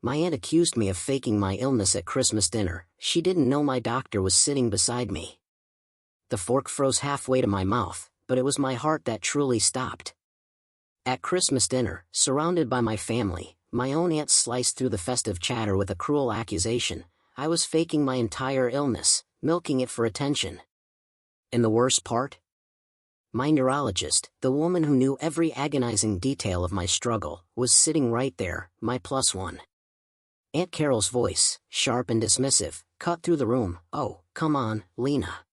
My aunt accused me of faking my illness at Christmas dinner. She didn't know my doctor was sitting beside me. The fork froze halfway to my mouth, but it was my heart that truly stopped. At Christmas dinner, surrounded by my family, my own aunt sliced through the festive chatter with a cruel accusation. I was faking my entire illness, milking it for attention. And the worst part? My neurologist, the woman who knew every agonizing detail of my struggle, was sitting right there, my plus one. Aunt Carol's voice, sharp and dismissive, cut through the room. "Oh, come on, Lena.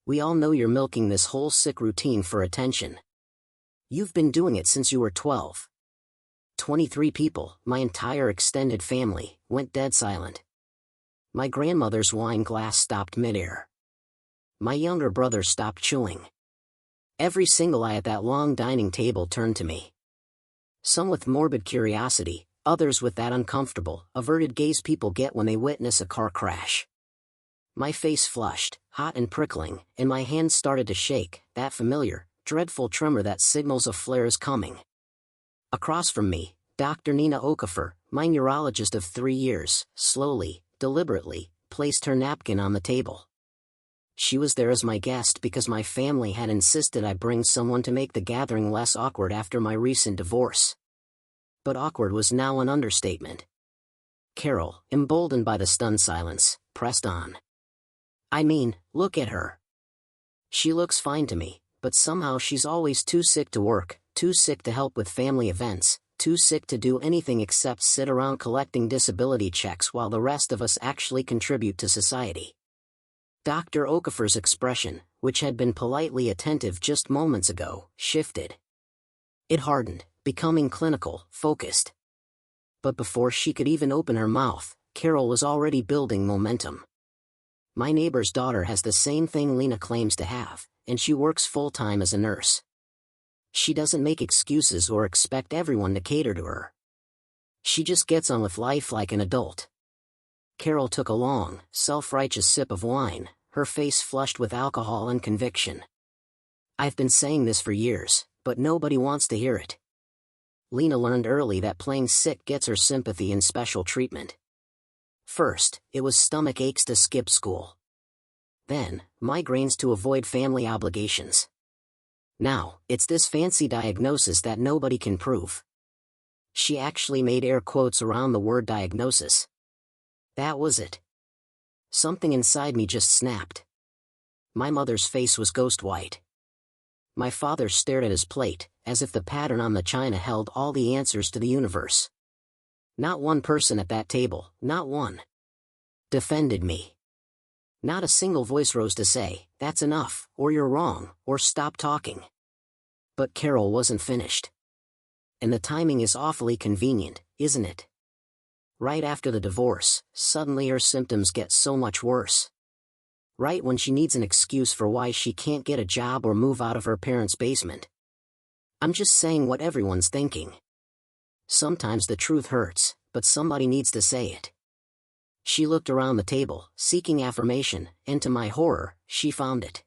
We all know you're milking this whole sick routine for attention. You've been doing it since you were 12. 23 people, my entire extended family, went dead silent. My grandmother's wine glass stopped midair. My younger brother stopped chewing. Every single eye at that long dining table turned to me. Some with morbid curiosity, others with that uncomfortable, averted gaze people get when they witness a car crash. My face flushed, hot and prickling, and my hands started to shake, that familiar, dreadful tremor that signals a flare is coming. Across from me, Dr. Nina Okafor, my neurologist of 3 years, slowly, deliberately, placed her napkin on the table. She was there as my guest because my family had insisted I bring someone to make the gathering less awkward after my recent divorce. But awkward was now an understatement. Carol, emboldened by the stunned silence, pressed on. "I mean, look at her. She looks fine to me, but somehow she's always too sick to work, too sick to help with family events, too sick to do anything except sit around collecting disability checks while the rest of us actually contribute to society." Dr. Okafor's expression, which had been politely attentive just moments ago, shifted. It hardened, becoming clinical, focused. But before she could even open her mouth, Carol was already building momentum. "My neighbor's daughter has the same thing Lena claims to have, and she works full-time as a nurse. She doesn't make excuses or expect everyone to cater to her. She just gets on with life like an adult." Carol took a long, self-righteous sip of wine, her face flushed with alcohol and conviction. "I've been saying this for years, but nobody wants to hear it. Lena learned early that playing sick gets her sympathy and special treatment. First, it was stomach aches to skip school. Then, migraines to avoid family obligations. Now, it's this fancy diagnosis that nobody can prove." She actually made air quotes around the word diagnosis. That was it. Something inside me just snapped. My mother's face was ghost white. My father stared at his plate, as if the pattern on the china held all the answers to the universe. Not one person at that table, not one, defended me. Not a single voice rose to say, "That's enough," or "You're wrong," or "Stop talking." But Carol wasn't finished. And the timing is awfully convenient, isn't it? Right after the divorce, suddenly her symptoms get so much worse. Right when she needs an excuse for why she can't get a job or move out of her parents' basement. I'm just saying what everyone's thinking. Sometimes the truth hurts, but somebody needs to say it. She looked around the table, seeking affirmation, and to my horror, she found it.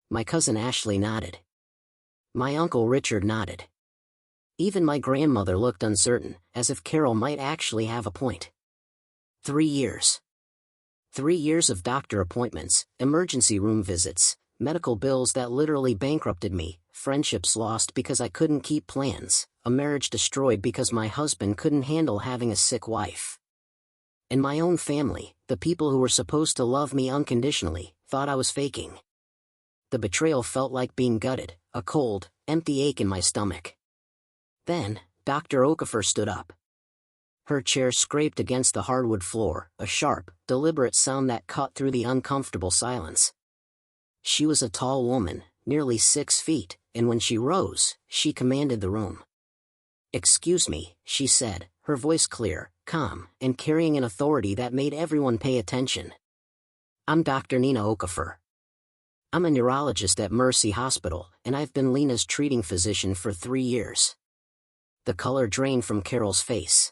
My cousin Ashley nodded. My uncle Richard nodded. Even my grandmother looked uncertain, as if Carol might actually have a point. 3 years. 3 years of doctor appointments, emergency room visits, medical bills that literally bankrupted me, friendships lost because I couldn't keep plans, a marriage destroyed because my husband couldn't handle having a sick wife. And my own family, the people who were supposed to love me unconditionally, thought I was faking. The betrayal felt like being gutted, a cold, empty ache in my stomach. Then, Dr. Okafor stood up. Her chair scraped against the hardwood floor, a sharp, deliberate sound that cut through the uncomfortable silence. She was a tall woman, nearly 6 feet, and when she rose, she commanded the room. "Excuse me," she said, her voice clear, calm, and carrying an authority that made everyone pay attention. "I'm Dr. Nina Okafor. I'm a neurologist at Mercy Hospital, and I've been Lena's treating physician for 3 years." The color drained from Carol's face.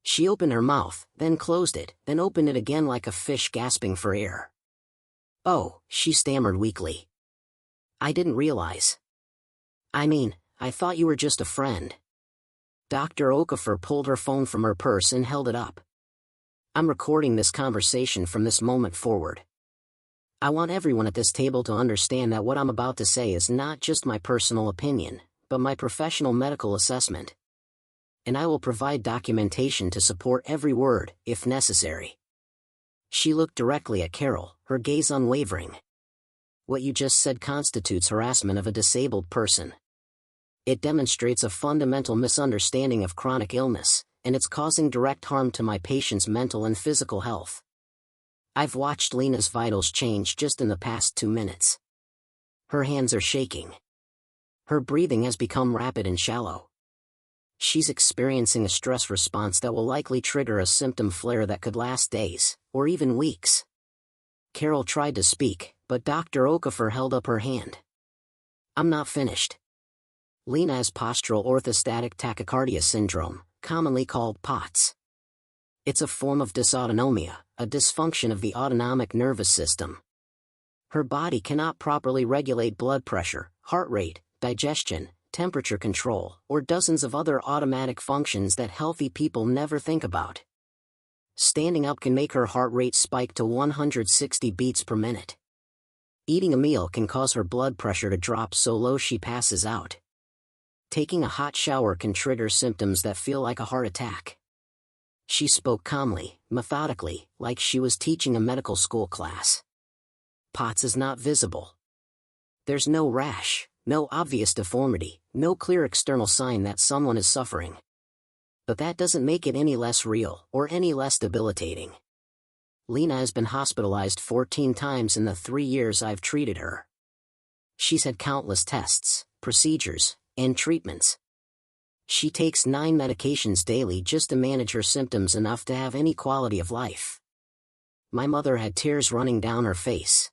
She opened her mouth, then closed it, then opened it again like a fish gasping for air. "Oh," she stammered weakly. "I didn't realize. I mean, I thought you were just a friend." Dr. Okafor pulled her phone from her purse and held it up. I'm recording this conversation from this moment forward. I want everyone at this table to understand that what I'm about to say is not just my personal opinion, but my professional medical assessment. And I will provide documentation to support every word, if necessary. She looked directly at Carol, her gaze unwavering. What you just said constitutes harassment of a disabled person. It demonstrates a fundamental misunderstanding of chronic illness, and it's causing direct harm to my patient's mental and physical health. I've watched Lena's vitals change just in the past 2 minutes. Her hands are shaking. Her breathing has become rapid and shallow. She's experiencing a stress response that will likely trigger a symptom flare that could last days, or even weeks. Carol tried to speak, but Dr. Okafor held up her hand. I'm not finished. Lena has postural orthostatic tachycardia syndrome, commonly called POTS. It's a form of dysautonomia, a dysfunction of the autonomic nervous system. Her body cannot properly regulate blood pressure, heart rate, digestion, temperature control, or dozens of other automatic functions that healthy people never think about. Standing up can make her heart rate spike to 160 beats per minute. Eating a meal can cause her blood pressure to drop so low she passes out. Taking a hot shower can trigger symptoms that feel like a heart attack. She spoke calmly, methodically, like she was teaching a medical school class. POTS is not visible. There's no rash, no obvious deformity, no clear external sign that someone is suffering. But that doesn't make it any less real, or any less debilitating. Lena has been hospitalized 14 times in the 3 years I've treated her. She's had countless tests, procedures, and treatments. She takes 9 medications daily just to manage her symptoms enough to have any quality of life. My mother had tears running down her face.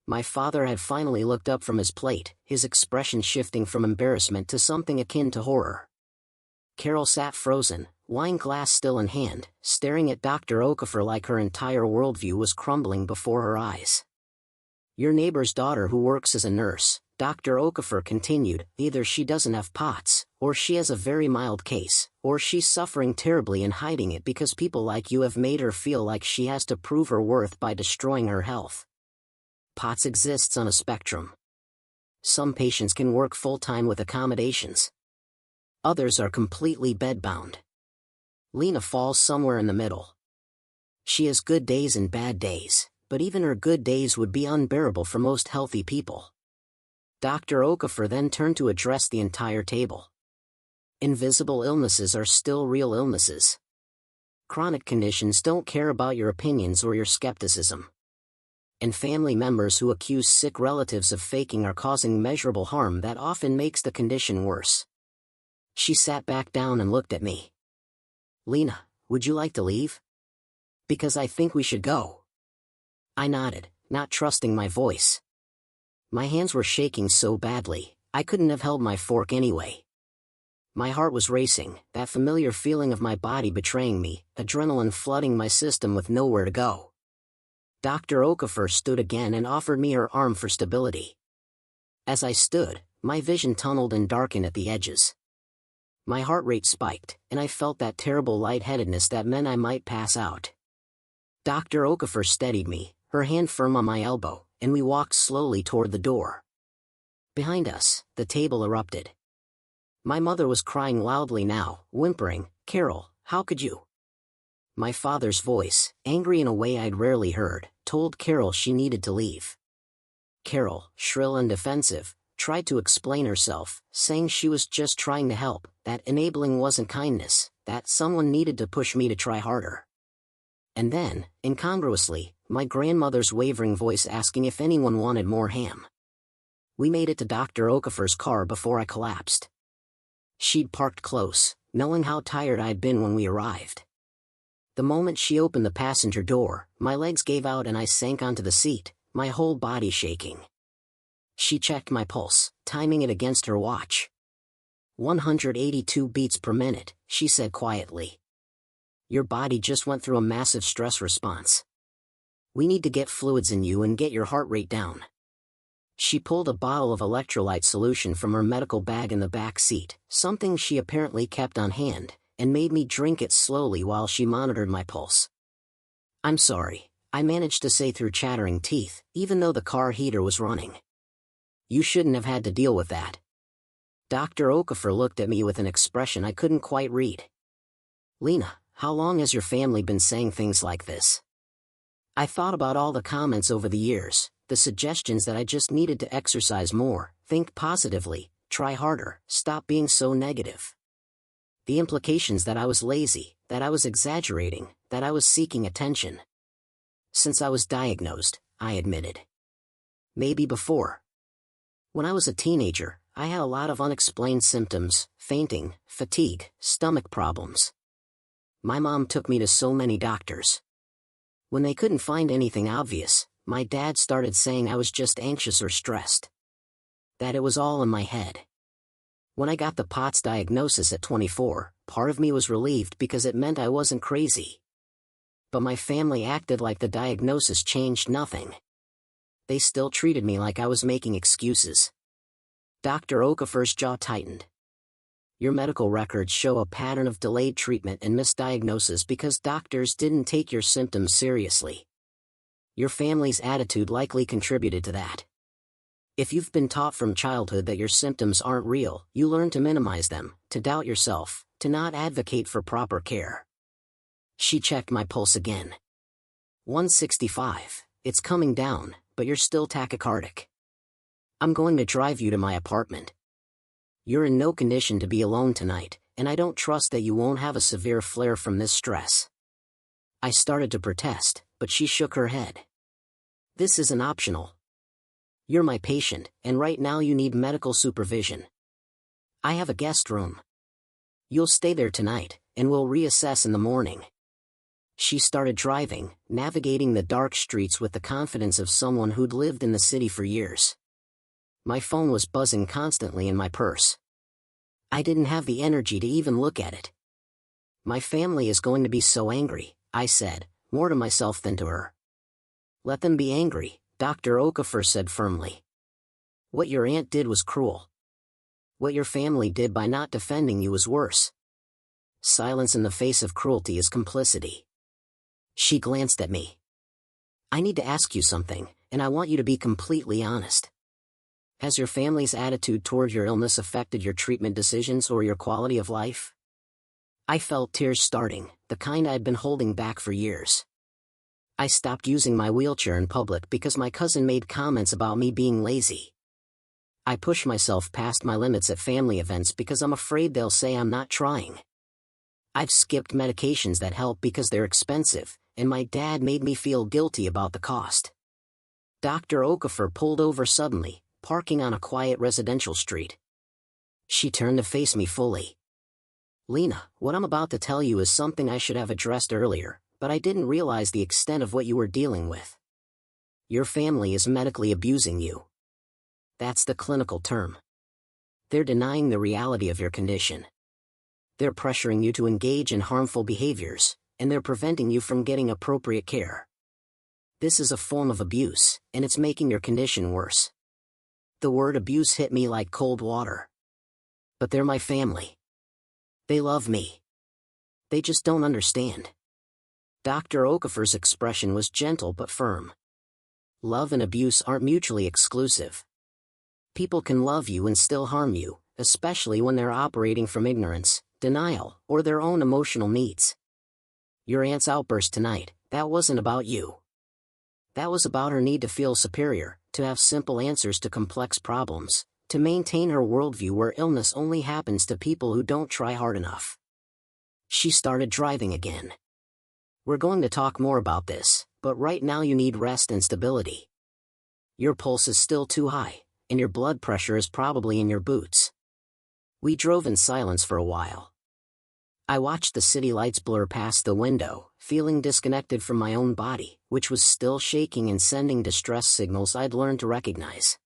My father had finally looked up from his plate, his expression shifting from embarrassment to something akin to horror. Carol sat frozen, wine glass still in hand, staring at Dr. Okafor like her entire worldview was crumbling before her eyes. Your neighbor's daughter who works as a nurse, Dr. Okafor continued, either she doesn't have POTS, or she has a very mild case, or she's suffering terribly and hiding it because people like you have made her feel like she has to prove her worth by destroying her health. POTS exists on a spectrum. Some patients can work full-time with accommodations. Others are completely bedbound. Lena falls somewhere in the middle. She has good days and bad days, but even her good days would be unbearable for most healthy people. Dr. Okafor then turned to address the entire table. Invisible illnesses are still real illnesses. Chronic conditions don't care about your opinions or your skepticism. And family members who accuse sick relatives of faking are causing measurable harm that often makes the condition worse. She sat back down and looked at me. Lena, would you like to leave? Because I think we should go. I nodded, not trusting my voice. My hands were shaking so badly, I couldn't have held my fork anyway. My heart was racing, that familiar feeling of my body betraying me, adrenaline flooding my system with nowhere to go. Dr. Okafor stood again and offered me her arm for stability. As I stood, my vision tunneled and darkened at the edges. My heart rate spiked, and I felt that terrible lightheadedness that meant I might pass out. Dr. Okafor steadied me, her hand firm on my elbow, and we walked slowly toward the door. Behind us, the table erupted. My mother was crying loudly now, whimpering, Carol, how could you? My father's voice, angry in a way I'd rarely heard, told Carol she needed to leave. Carol, shrill and defensive, tried to explain herself, saying she was just trying to help, that enabling wasn't kindness, that someone needed to push me to try harder. And then, incongruously, my grandmother's wavering voice asking if anyone wanted more ham. We made it to Dr. Okafor's car before I collapsed. She'd parked close, knowing how tired I'd been when we arrived. The moment she opened the passenger door, my legs gave out and I sank onto the seat, my whole body shaking. She checked my pulse, timing it against her watch. 182 beats per minute, she said quietly. Your body just went through a massive stress response. We need to get fluids in you and get your heart rate down. She pulled a bottle of electrolyte solution from her medical bag in the back seat, something she apparently kept on hand, and made me drink it slowly while she monitored my pulse. "I'm sorry," I managed to say through chattering teeth, even though the car heater was running. "You shouldn't have had to deal with that." Dr. Okafor looked at me with an expression I couldn't quite read. "Lena, how long has your family been saying things like this?" I thought about all the comments over the years, the suggestions that I just needed to exercise more, think positively, try harder, stop being so negative. The implications that I was lazy, that I was exaggerating, that I was seeking attention. Since I was diagnosed, I admitted. Maybe before. When I was a teenager, I had a lot of unexplained symptoms: fainting, fatigue, stomach problems. My mom took me to so many doctors. When they couldn't find anything obvious, my dad started saying I was just anxious or stressed. That it was all in my head. When I got the POTS diagnosis at 24, part of me was relieved because it meant I wasn't crazy. But my family acted like the diagnosis changed nothing. They still treated me like I was making excuses. Dr. Okafor's jaw tightened. "Your medical records show a pattern of delayed treatment and misdiagnosis because doctors didn't take your symptoms seriously. Your family's attitude likely contributed to that. If you've been taught from childhood that your symptoms aren't real, you learn to minimize them, to doubt yourself, to not advocate for proper care." She checked my pulse again. 165. "It's coming down, but you're still tachycardic. I'm going to drive you to my apartment. You're in no condition to be alone tonight, and I don't trust that you won't have a severe flare from this stress." I started to protest, but she shook her head. "This isn't optional. You're my patient, and right now you need medical supervision. I have a guest room. You'll stay there tonight, and we'll reassess in the morning." She started driving, navigating the dark streets with the confidence of someone who'd lived in the city for years. My phone was buzzing constantly in my purse. I didn't have the energy to even look at it. "My family is going to be so angry," I said, more to myself than to her. "Let them be angry," Dr. Okafor said firmly. "What your aunt did was cruel. What your family did by not defending you was worse. Silence in the face of cruelty is complicity." She glanced at me. "I need to ask you something, and I want you to be completely honest. Has your family's attitude toward your illness affected your treatment decisions or your quality of life?" I felt tears starting, the kind I'd been holding back for years. I stopped using my wheelchair in public because my cousin made comments about me being lazy. I push myself past my limits at family events because I'm afraid they'll say I'm not trying. I've skipped medications that help because they're expensive, and my dad made me feel guilty about the cost. Dr. Okafor pulled over suddenly, parking on a quiet residential street. She turned to face me fully. "Lena, what I'm about to tell you is something I should have addressed earlier, but I didn't realize the extent of what you were dealing with. Your family is medically abusing you. That's the clinical term. They're denying the reality of your condition. They're pressuring you to engage in harmful behaviors, and they're preventing you from getting appropriate care. This is a form of abuse, and it's making your condition worse." The word abuse hit me like cold water. But they're my family. They love me. They just don't understand. Dr. Okafor's expression was gentle but firm. Love and abuse aren't mutually exclusive. People can love you and still harm you, especially when they're operating from ignorance, denial, or their own emotional needs. Your aunt's outburst tonight, that wasn't about you. That was about her need to feel superior, to have simple answers to complex problems, to maintain her worldview where illness only happens to people who don't try hard enough. She started driving again. "We're going to talk more about this, but right now you need rest and stability. Your pulse is still too high, and your blood pressure is probably in your boots." We drove in silence for a while. I watched the city lights blur past the window, feeling disconnected from my own body, which was still shaking and sending distress signals I'd learned to recognize.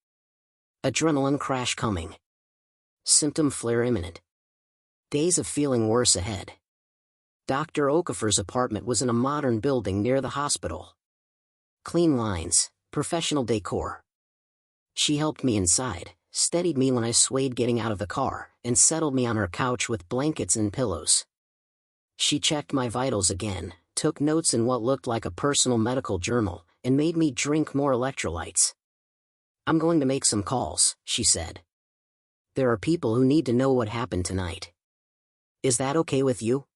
Adrenaline crash coming. Symptom flare imminent. Days of feeling worse ahead. Dr. Okafor's apartment was in a modern building near the hospital. Clean lines, professional decor. She helped me inside, steadied me when I swayed getting out of the car, and settled me on her couch with blankets and pillows. She checked my vitals again, took notes in what looked like a personal medical journal, and made me drink more electrolytes. "I'm going to make some calls," she said. "There are people who need to know what happened tonight. Is that okay with you?"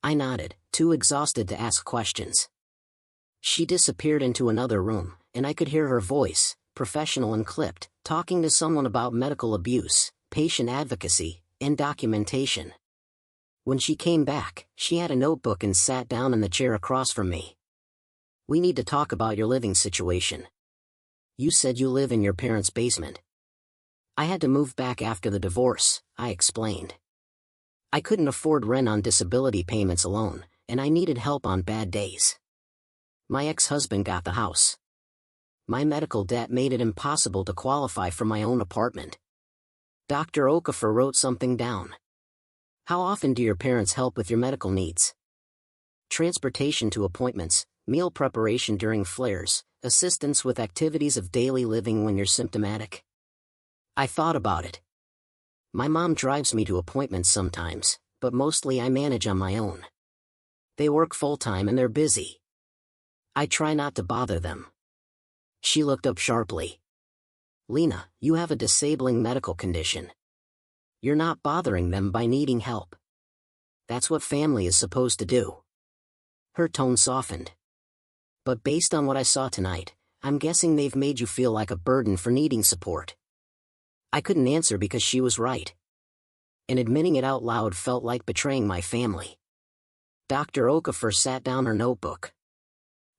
I nodded, too exhausted to ask questions. She disappeared into another room, and I could hear her voice, professional and clipped, talking to someone about medical abuse, patient advocacy, and documentation. When she came back, she had a notebook and sat down in the chair across from me. "We need to talk about your living situation. You said you live in your parents' basement." "I had to move back after the divorce," I explained. "I couldn't afford rent on disability payments alone, and I needed help on bad days. My ex-husband got the house. My medical debt made it impossible to qualify for my own apartment." Dr. Okafor wrote something down. "How often do your parents help with your medical needs?" "Transportation to appointments, meal preparation during flares, assistance with activities of daily living when you're symptomatic." I thought about it. "My mom drives me to appointments sometimes, but mostly I manage on my own. They work full-time and they're busy. I try not to bother them." She looked up sharply. "Lena, you have a disabling medical condition. You're not bothering them by needing help. That's what family is supposed to do." Her tone softened. "But based on what I saw tonight, I'm guessing they've made you feel like a burden for needing support." I couldn't answer because she was right. And admitting it out loud felt like betraying my family. Dr. Okafor sat down her notebook.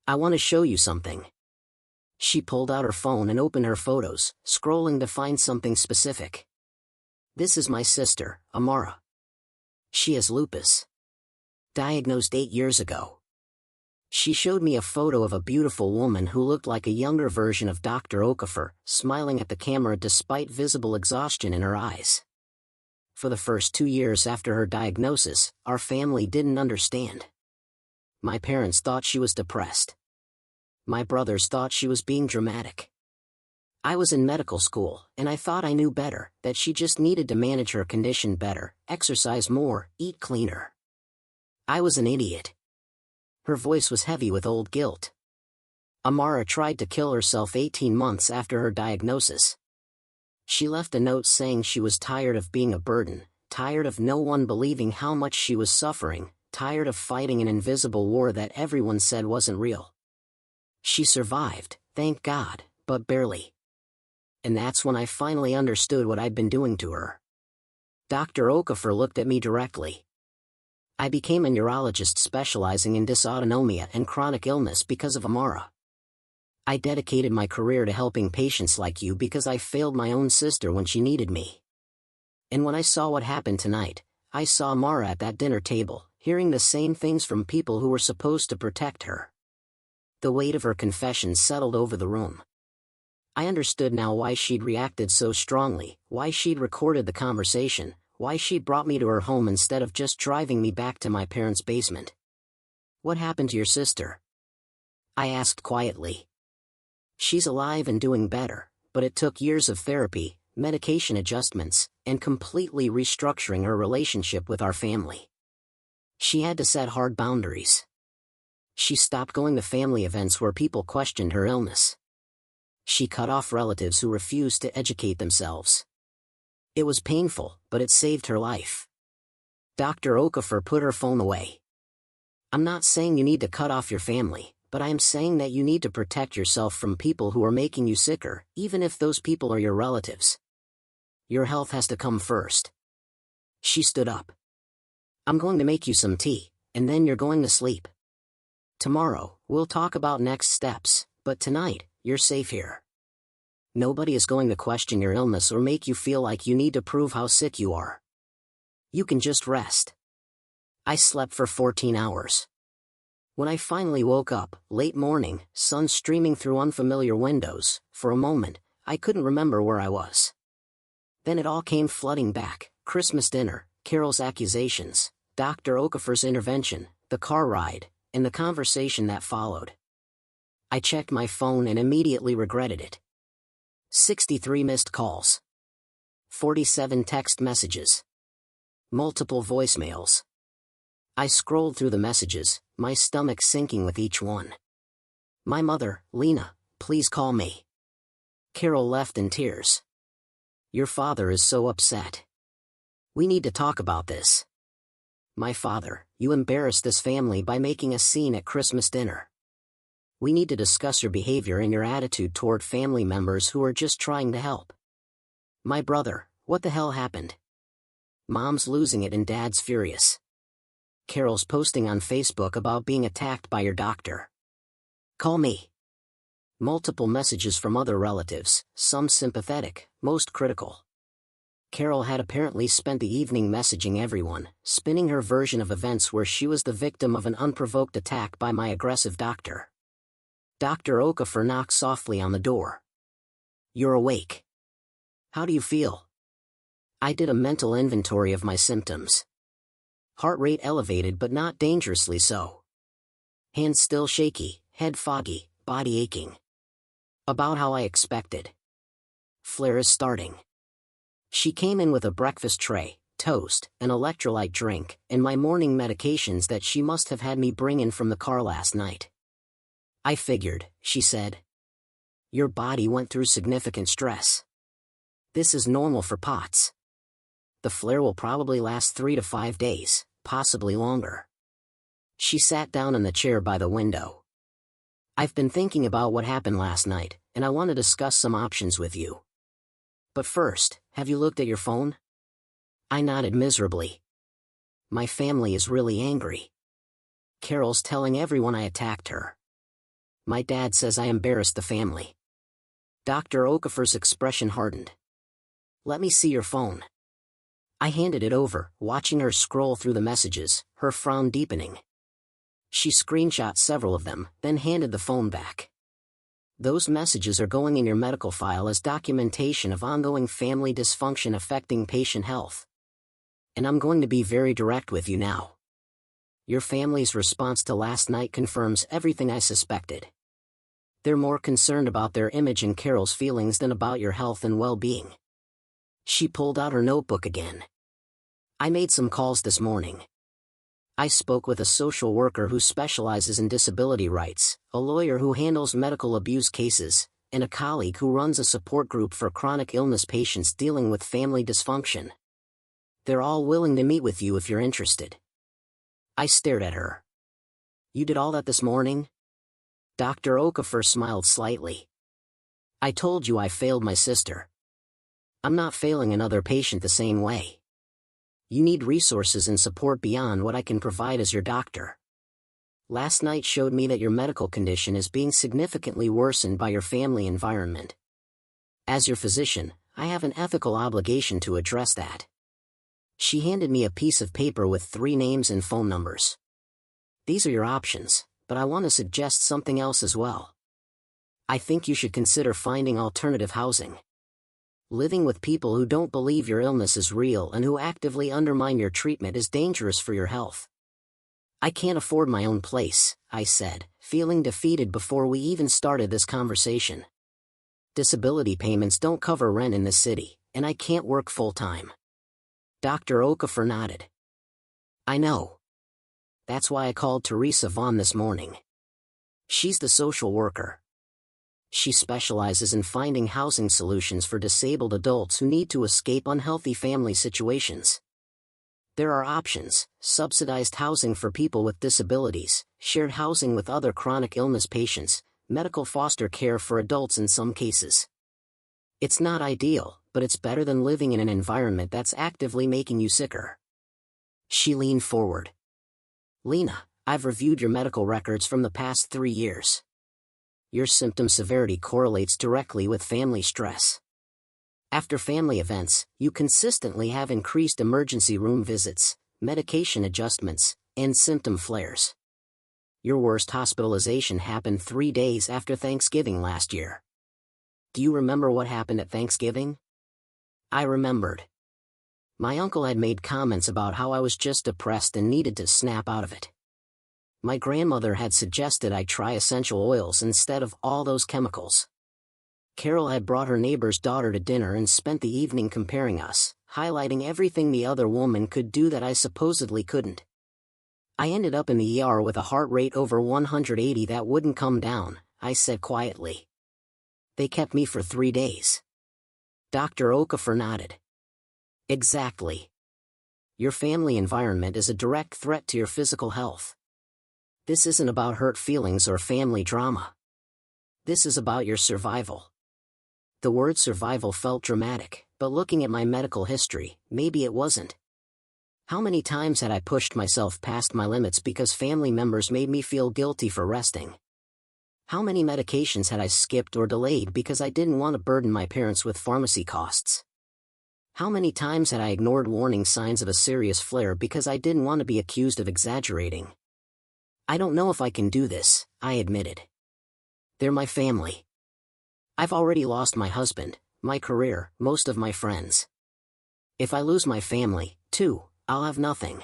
"I want to show you something." She pulled out her phone and opened her photos, scrolling to find something specific. "This is my sister, Amara. She has lupus. Diagnosed 8 years ago." She showed me a photo of a beautiful woman who looked like a younger version of Dr. Okafor, smiling at the camera despite visible exhaustion in her eyes. For the first 2 years after her diagnosis, our family didn't understand. My parents thought she was depressed. My brothers thought she was being dramatic. I was in medical school, and I thought I knew better, that she just needed to manage her condition better, exercise more, eat cleaner. I was an idiot. Her voice was heavy with old guilt. "Amara tried to kill herself 18 months after her diagnosis. She left a note saying she was tired of being a burden, tired of no one believing how much she was suffering, tired of fighting an invisible war that everyone said wasn't real. She survived, thank God, but barely. And that's when I finally understood what I'd been doing to her." Dr. Okafor looked at me directly. "I became a neurologist specializing in dysautonomia and chronic illness because of Amara. I dedicated my career to helping patients like you because I failed my own sister when she needed me. And when I saw what happened tonight, I saw Amara at that dinner table, hearing the same things from people who were supposed to protect her." The weight of her confession settled over the room. I understood now why she'd reacted so strongly, why she'd recorded the conversation, why she'd brought me to her home instead of just driving me back to my parents' basement. "What happened to your sister?" I asked quietly. "She's alive and doing better, but it took years of therapy, medication adjustments, and completely restructuring her relationship with our family. She had to set hard boundaries. She stopped going to family events where people questioned her illness. She cut off relatives who refused to educate themselves. It was painful, but it saved her life." Dr. Okafor put her phone away. "I'm not saying you need to cut off your family, but I am saying that you need to protect yourself from people who are making you sicker, even if those people are your relatives. Your health has to come first." She stood up. "I'm going to make you some tea, and then you're going to sleep. Tomorrow, we'll talk about next steps, but tonight, you're safe here. Nobody is going to question your illness or make you feel like you need to prove how sick you are. You can just rest." I slept for 14 hours. When I finally woke up, late morning, sun streaming through unfamiliar windows, for a moment, I couldn't remember where I was. Then it all came flooding back: Christmas dinner, Carol's accusations, Dr. Okafor's intervention, the car ride, and the conversation that followed. I checked my phone and immediately regretted it. 63 missed calls. 47 text messages. Multiple voicemails. I scrolled through the messages, my stomach sinking with each one. My mother, Lena, please call me. Carol left in tears. Your father is so upset. We need to talk about this. My father, you embarrassed this family by making a scene at Christmas dinner. We need to discuss your behavior and your attitude toward family members who are just trying to help. My brother, what the hell happened? Mom's losing it and Dad's furious. Carol's posting on Facebook about being attacked by your doctor. Call me. Multiple messages from other relatives, some sympathetic, most critical. Carol had apparently spent the evening messaging everyone, spinning her version of events where she was the victim of an unprovoked attack by my aggressive doctor. Dr. Okafor knocked softly on the door. You're awake. How do you feel? I did a mental inventory of my symptoms. Heart rate elevated but not dangerously so. Hands still shaky, head foggy, body aching. About how I expected. Flare is starting. She came in with a breakfast tray, toast, an electrolyte drink, and my morning medications that she must have had me bring in from the car last night. I figured, she said. Your body went through significant stress. This is normal for POTS. The flare will probably last 3 to 5 days, possibly longer. She sat down in the chair by the window. I've been thinking about what happened last night, and I want to discuss some options with you. But first, have you looked at your phone? I nodded miserably. My family is really angry. Carol's telling everyone I attacked her. My dad says I embarrassed the family. Dr. Okafor's expression hardened. Let me see your phone. I handed it over, watching her scroll through the messages, her frown deepening. She screenshot several of them, then handed the phone back. Those messages are going in your medical file as documentation of ongoing family dysfunction affecting patient health. And I'm going to be very direct with you now. Your family's response to last night confirms everything I suspected. They're more concerned about their image and Carol's feelings than about your health and well-being. She pulled out her notebook again. I made some calls this morning. I spoke with a social worker who specializes in disability rights, a lawyer who handles medical abuse cases, and a colleague who runs a support group for chronic illness patients dealing with family dysfunction. They're all willing to meet with you if you're interested. I stared at her. You did all that this morning? Dr. Okafor smiled slightly. I told you I failed my sister. I'm not failing another patient the same way. You need resources and support beyond what I can provide as your doctor. Last night showed me that your medical condition is being significantly worsened by your family environment. As your physician, I have an ethical obligation to address that. She handed me a piece of paper with 3 names and phone numbers. These are your options, but I want to suggest something else as well. I think you should consider finding alternative housing. Living with people who don't believe your illness is real and who actively undermine your treatment is dangerous for your health. I can't afford my own place, I said, feeling defeated before we even started this conversation. Disability payments don't cover rent in this city, and I can't work full-time. Dr. Okafor nodded. I know. That's why I called Teresa Vaughn this morning. She's the social worker. She specializes in finding housing solutions for disabled adults who need to escape unhealthy family situations. There are options: subsidized housing for people with disabilities, shared housing with other chronic illness patients, medical foster care for adults in some cases. It's not ideal, but it's better than living in an environment that's actively making you sicker. She leaned forward. Lena, I've reviewed your medical records from the past 3 years. Your symptom severity correlates directly with family stress. After family events, you consistently have increased emergency room visits, medication adjustments, and symptom flares. Your worst hospitalization happened 3 days after Thanksgiving last year. Do you remember what happened at Thanksgiving? I remembered. My uncle had made comments about how I was just depressed and needed to snap out of it. My grandmother had suggested I try essential oils instead of all those chemicals. Carol had brought her neighbor's daughter to dinner and spent the evening comparing us, highlighting everything the other woman could do that I supposedly couldn't. I ended up in the ER with a heart rate over 180 that wouldn't come down, I said quietly. They kept me for 3 days. Dr. Okafor nodded. Exactly. Your family environment is a direct threat to your physical health. This isn't about hurt feelings or family drama. This is about your survival. The word survival felt dramatic, but looking at my medical history, maybe it wasn't. How many times had I pushed myself past my limits because family members made me feel guilty for resting? How many medications had I skipped or delayed because I didn't want to burden my parents with pharmacy costs? How many times had I ignored warning signs of a serious flare because I didn't want to be accused of exaggerating? I don't know if I can do this, I admitted. They're my family. I've already lost my husband, my career, most of my friends. If I lose my family, too, I'll have nothing.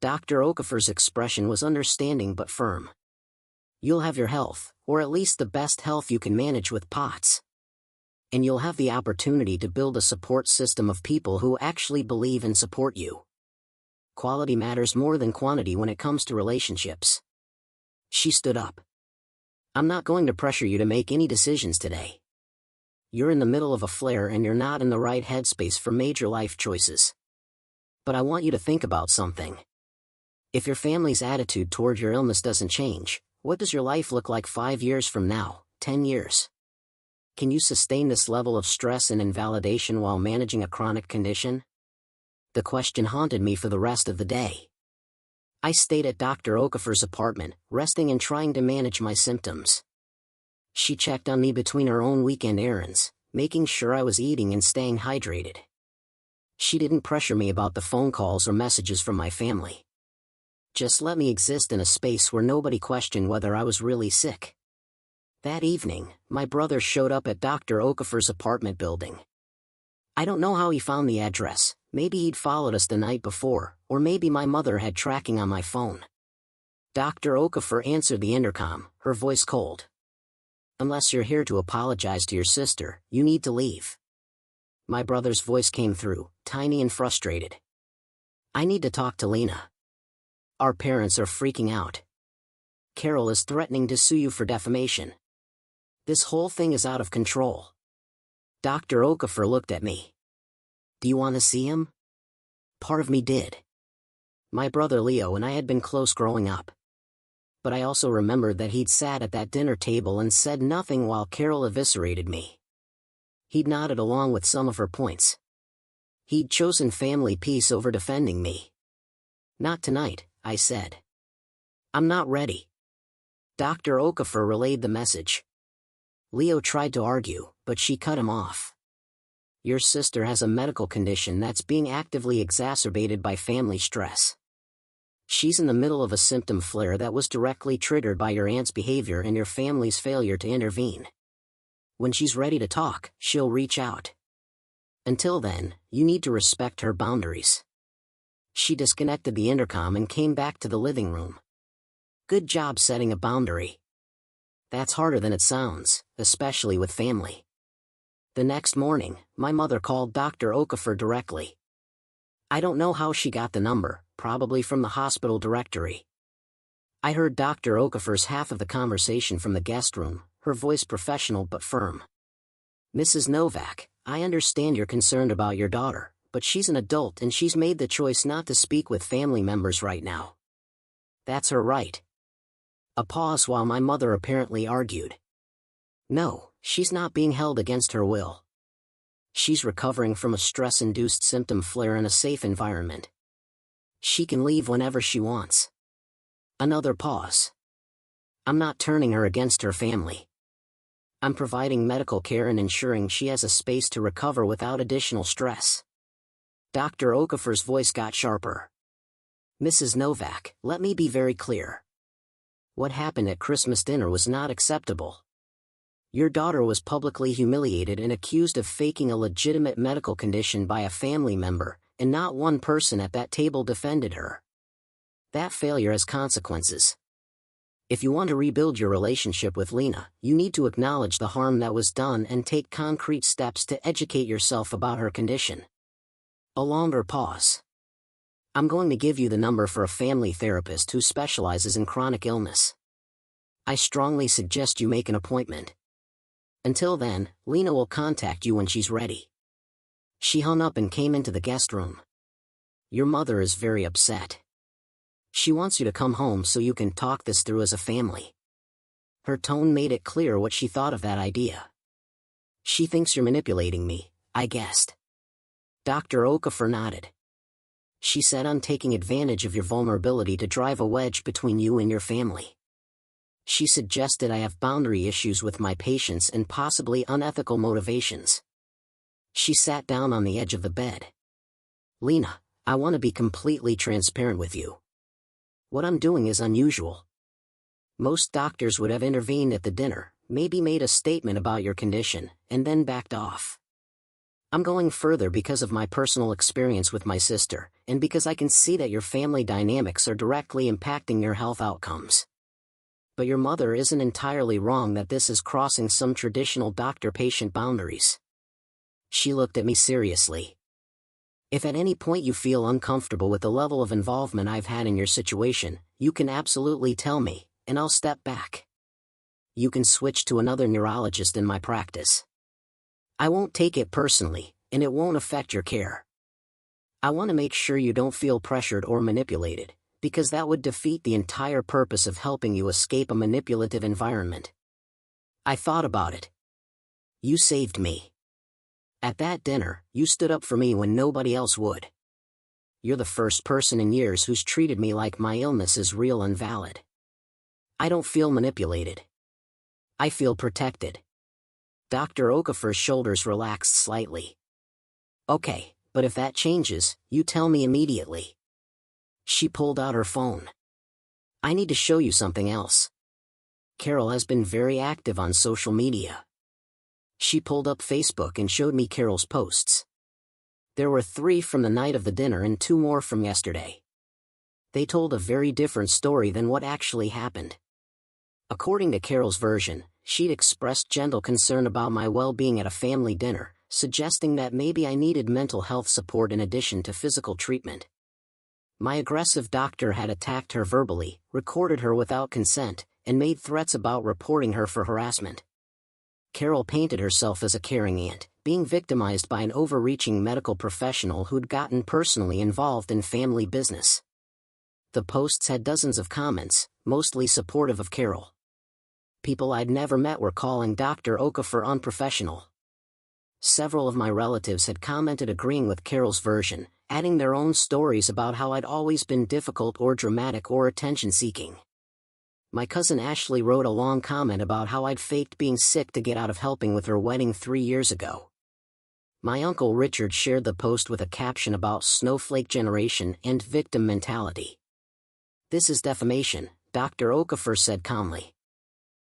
Dr. Okafor's expression was understanding but firm. You'll have your health, or at least the best health you can manage with POTS. And you'll have the opportunity to build a support system of people who actually believe and support you. Quality matters more than quantity when it comes to relationships. She stood up. I'm not going to pressure you to make any decisions today. You're in the middle of a flare and you're not in the right headspace for major life choices. But I want you to think about something. If your family's attitude toward your illness doesn't change, what does your life look like 5 years from now, 10 years? Can you sustain this level of stress and invalidation while managing a chronic condition? The question haunted me for the rest of the day. I stayed at Dr. Okafor's apartment, resting and trying to manage my symptoms. She checked on me between her own weekend errands, making sure I was eating and staying hydrated. She didn't pressure me about the phone calls or messages from my family. Just let me exist in a space where nobody questioned whether I was really sick. That evening, my brother showed up at Dr. Okafor's apartment building. I don't know how he found the address. Maybe he'd followed us the night before, or maybe my mother had tracking on my phone. Dr. Okafor answered the intercom, her voice cold. Unless you're here to apologize to your sister, you need to leave. My brother's voice came through, tiny and frustrated. I need to talk to Lena. Our parents are freaking out. Carol is threatening to sue you for defamation. This whole thing is out of control. Dr. Okafor looked at me. Do you want to see him? Part of me did. My brother Leo and I had been close growing up. But I also remembered that he'd sat at that dinner table and said nothing while Carol eviscerated me. He'd nodded along with some of her points. He'd chosen family peace over defending me. Not tonight, I said. I'm not ready. Dr. Okafor relayed the message. Leo tried to argue, but she cut him off. Your sister has a medical condition that's being actively exacerbated by family stress. She's in the middle of a symptom flare that was directly triggered by your aunt's behavior and your family's failure to intervene. When she's ready to talk, she'll reach out. Until then, you need to respect her boundaries. She disconnected the intercom and came back to the living room. Good job setting a boundary. That's harder than it sounds, especially with family. The next morning, my mother called Dr. Okafor directly. I don't know how she got the number, probably from the hospital directory. I heard Dr. Okafor's half of the conversation from the guest room, her voice professional but firm. Mrs. Novak, I understand you're concerned about your daughter, but she's an adult and she's made the choice not to speak with family members right now. That's her right. A pause while my mother apparently argued. No, she's not being held against her will. She's recovering from a stress-induced symptom flare in a safe environment. She can leave whenever she wants. Another pause. I'm not turning her against her family. I'm providing medical care and ensuring she has a space to recover without additional stress. Dr. Okafor's voice got sharper. Mrs. Novak, let me be very clear. What happened at Christmas dinner was not acceptable. Your daughter was publicly humiliated and accused of faking a legitimate medical condition by a family member, and not one person at that table defended her. That failure has consequences. If you want to rebuild your relationship with Lena, you need to acknowledge the harm that was done and take concrete steps to educate yourself about her condition. A longer pause. I'm going to give you the number for a family therapist who specializes in chronic illness. I strongly suggest you make an appointment. Until then, Lena will contact you when she's ready. She hung up and came into the guest room. Your mother is very upset. She wants you to come home so you can talk this through as a family. Her tone made it clear what she thought of that idea. She thinks you're manipulating me, I guessed. Dr. Okafor nodded. She said I'm taking advantage of your vulnerability to drive a wedge between you and your family. She suggested I have boundary issues with my patients and possibly unethical motivations. She sat down on the edge of the bed. Lena, I want to be completely transparent with you. What I'm doing is unusual. Most doctors would have intervened at the dinner, maybe made a statement about your condition, and then backed off. I'm going further because of my personal experience with my sister, and because I can see that your family dynamics are directly impacting your health outcomes. But your mother isn't entirely wrong that this is crossing some traditional doctor-patient boundaries. She looked at me seriously. If at any point you feel uncomfortable with the level of involvement I've had in your situation, you can absolutely tell me, and I'll step back. You can switch to another neurologist in my practice. I won't take it personally, and it won't affect your care. I want to make sure you don't feel pressured or manipulated, because that would defeat the entire purpose of helping you escape a manipulative environment. I thought about it. You saved me. At that dinner, you stood up for me when nobody else would. You're the first person in years who's treated me like my illness is real and valid. I don't feel manipulated. I feel protected. Dr. Okafor's shoulders relaxed slightly. Okay, but if that changes, you tell me immediately. She pulled out her phone. I need to show you something else. Carol has been very active on social media. She pulled up Facebook and showed me Carol's posts. There were 3 from the night of the dinner and 2 more from yesterday. They told a very different story than what actually happened. According to Carol's version, she'd expressed gentle concern about my well-being at a family dinner, suggesting that maybe I needed mental health support in addition to physical treatment. My aggressive doctor had attacked her verbally, recorded her without consent, and made threats about reporting her for harassment. Carol painted herself as a caring aunt, being victimized by an overreaching medical professional who'd gotten personally involved in family business. The posts had dozens of comments, mostly supportive of Carol. People I'd never met were calling Dr. Okafor unprofessional. Several of my relatives had commented agreeing with Carol's version, adding their own stories about how I'd always been difficult or dramatic or attention-seeking. My cousin Ashley wrote a long comment about how I'd faked being sick to get out of helping with her wedding 3 years ago. My uncle Richard shared the post with a caption about snowflake generation and victim mentality. This is defamation, Dr. Okafor said calmly.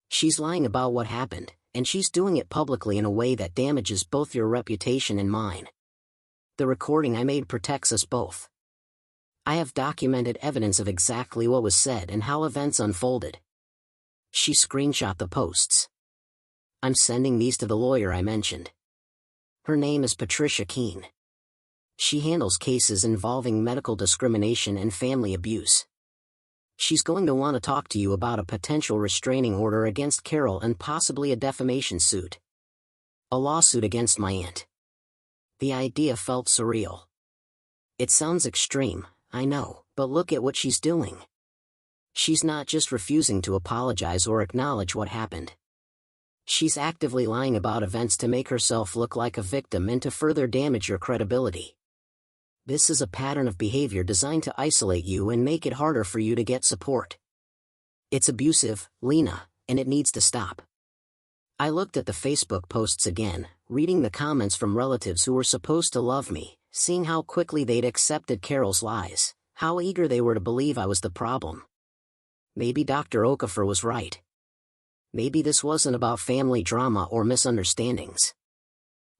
She's lying about what happened, and she's doing it publicly in a way that damages both your reputation and mine. The recording I made protects us both. I have documented evidence of exactly what was said and how events unfolded. She screenshot the posts. I'm sending these to the lawyer I mentioned. Her name is Patricia Keene. She handles cases involving medical discrimination and family abuse. She's going to want to talk to you about a potential restraining order against Carol and possibly a defamation suit. A lawsuit against my aunt. The idea felt surreal. It sounds extreme, I know, but look at what she's doing. She's not just refusing to apologize or acknowledge what happened. She's actively lying about events to make herself look like a victim and to further damage your credibility. This is a pattern of behavior designed to isolate you and make it harder for you to get support. It's abusive, Lena, and it needs to stop. I looked at the Facebook posts again, reading the comments from relatives who were supposed to love me, seeing how quickly they'd accepted Carol's lies, how eager they were to believe I was the problem. Maybe Dr. Okafor was right. Maybe this wasn't about family drama or misunderstandings.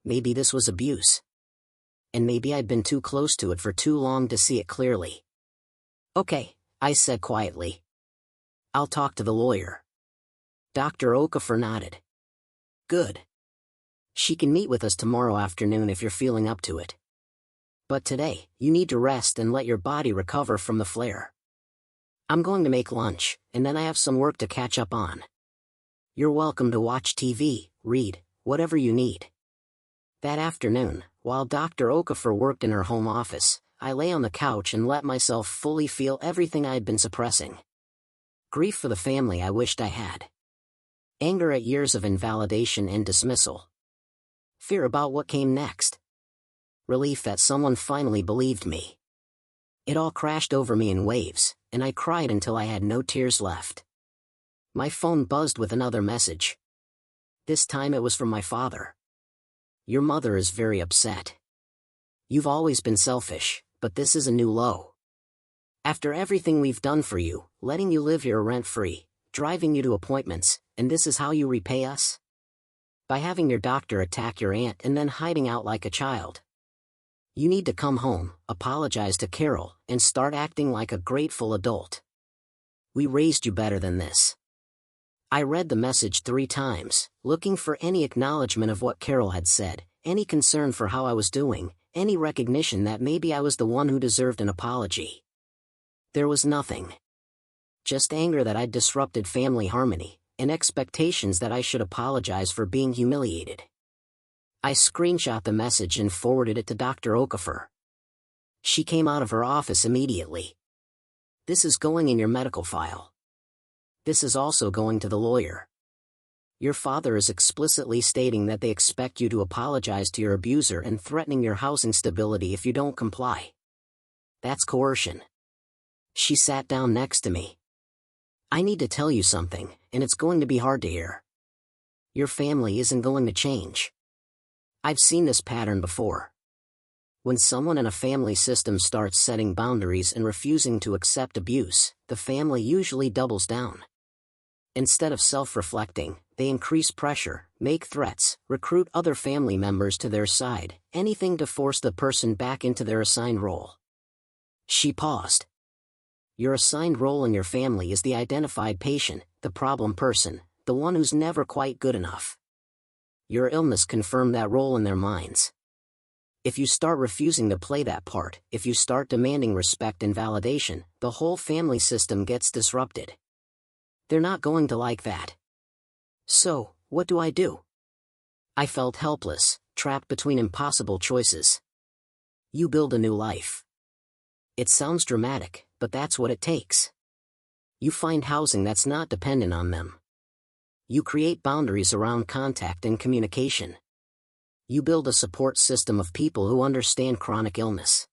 Maybe this was abuse. And maybe I'd been too close to it for too long to see it clearly. Okay, I said quietly. I'll talk to the lawyer. Dr. Okafor nodded. Good. She can meet with us tomorrow afternoon if you're feeling up to it. But today, you need to rest and let your body recover from the flare. I'm going to make lunch, and then I have some work to catch up on. You're welcome to watch TV, read, whatever you need. That afternoon, while Dr. Okafor worked in her home office, I lay on the couch and let myself fully feel everything I had been suppressing. Grief for the family I wished I had. Anger at years of invalidation and dismissal. Fear about what came next. Relief that someone finally believed me. It all crashed over me in waves, and I cried until I had no tears left. My phone buzzed with another message. This time it was from my father. Your mother is very upset. You've always been selfish, but this is a new low. After everything we've done for you, letting you live here rent-free, driving you to appointments, and this is how you repay us? By having your doctor attack your aunt and then hiding out like a child. You need to come home, apologize to Carol, and start acting like a grateful adult. We raised you better than this. I read the message 3 times, looking for any acknowledgement of what Carol had said, any concern for how I was doing, any recognition that maybe I was the one who deserved an apology. There was nothing. Just anger that I'd disrupted family harmony, and expectations that I should apologize for being humiliated. I screenshot the message and forwarded it to Dr. Okafor. She came out of her office immediately. This is going in your medical file. This is also going to the lawyer. Your father is explicitly stating that they expect you to apologize to your abuser and threatening your housing stability if you don't comply. That's coercion. She sat down next to me. I need to tell you something, and it's going to be hard to hear. Your family isn't going to change. I've seen this pattern before. When someone in a family system starts setting boundaries and refusing to accept abuse, the family usually doubles down. Instead of self-reflecting, they increase pressure, make threats, recruit other family members to their side, anything to force the person back into their assigned role. She paused. Your assigned role in your family is the identified patient, the problem person, the one who's never quite good enough. Your illness confirmed that role in their minds. If you start refusing to play that part, if you start demanding respect and validation, the whole family system gets disrupted. They're not going to like that. So, what do I do? I felt helpless, trapped between impossible choices. You build a new life. It sounds dramatic, but that's what it takes. You find housing that's not dependent on them. You create boundaries around contact and communication. You build a support system of people who understand chronic illness.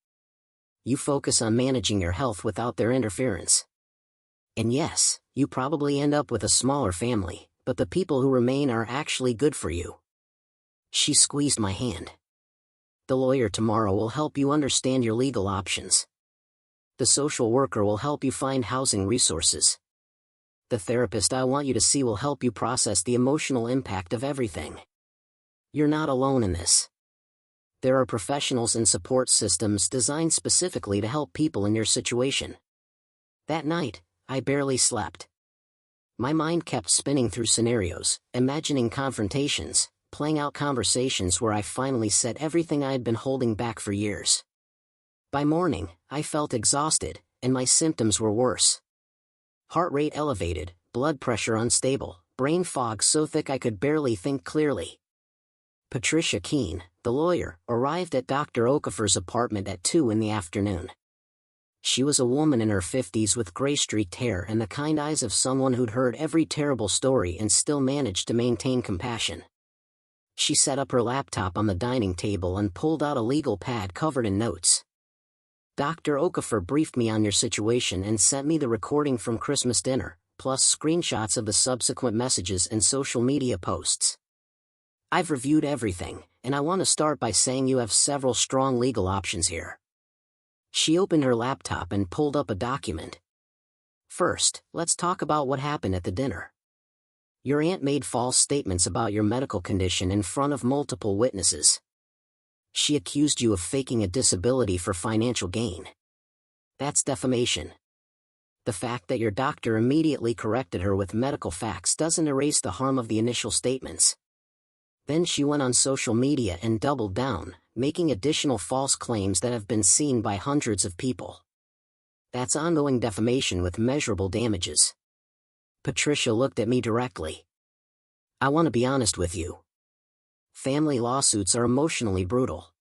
You focus on managing your health without their interference. And yes, you probably end up with a smaller family, but the people who remain are actually good for you. She squeezed my hand. The lawyer tomorrow will help you understand your legal options. The social worker will help you find housing resources. The therapist I want you to see will help you process the emotional impact of everything. You're not alone in this. There are professionals and support systems designed specifically to help people in your situation. That night, I barely slept. My mind kept spinning through scenarios, imagining confrontations, playing out conversations where I finally said everything I had been holding back for years. By morning, I felt exhausted, and my symptoms were worse. Heart rate elevated, blood pressure unstable, brain fog so thick I could barely think clearly. Patricia Keene, the lawyer, arrived at Dr. Okafor's apartment at 2 in the afternoon. She was a woman in her 50s with gray-streaked hair and the kind eyes of someone who'd heard every terrible story and still managed to maintain compassion. She set up her laptop on the dining table and pulled out a legal pad covered in notes. Dr. Okafor briefed me on your situation and sent me the recording from Christmas dinner, plus screenshots of the subsequent messages and social media posts. I've reviewed everything, and I want to start by saying you have several strong legal options here. She opened her laptop and pulled up a document. First, let's talk about what happened at the dinner. Your aunt made false statements about your medical condition in front of multiple witnesses. She accused you of faking a disability for financial gain. That's defamation. The fact that your doctor immediately corrected her with medical facts doesn't erase the harm of the initial statements. Then she went on social media and doubled down, making additional false claims that have been seen by hundreds of people. That's ongoing defamation with measurable damages. Patricia looked at me directly. I want to be honest with you. Family lawsuits are emotionally brutal.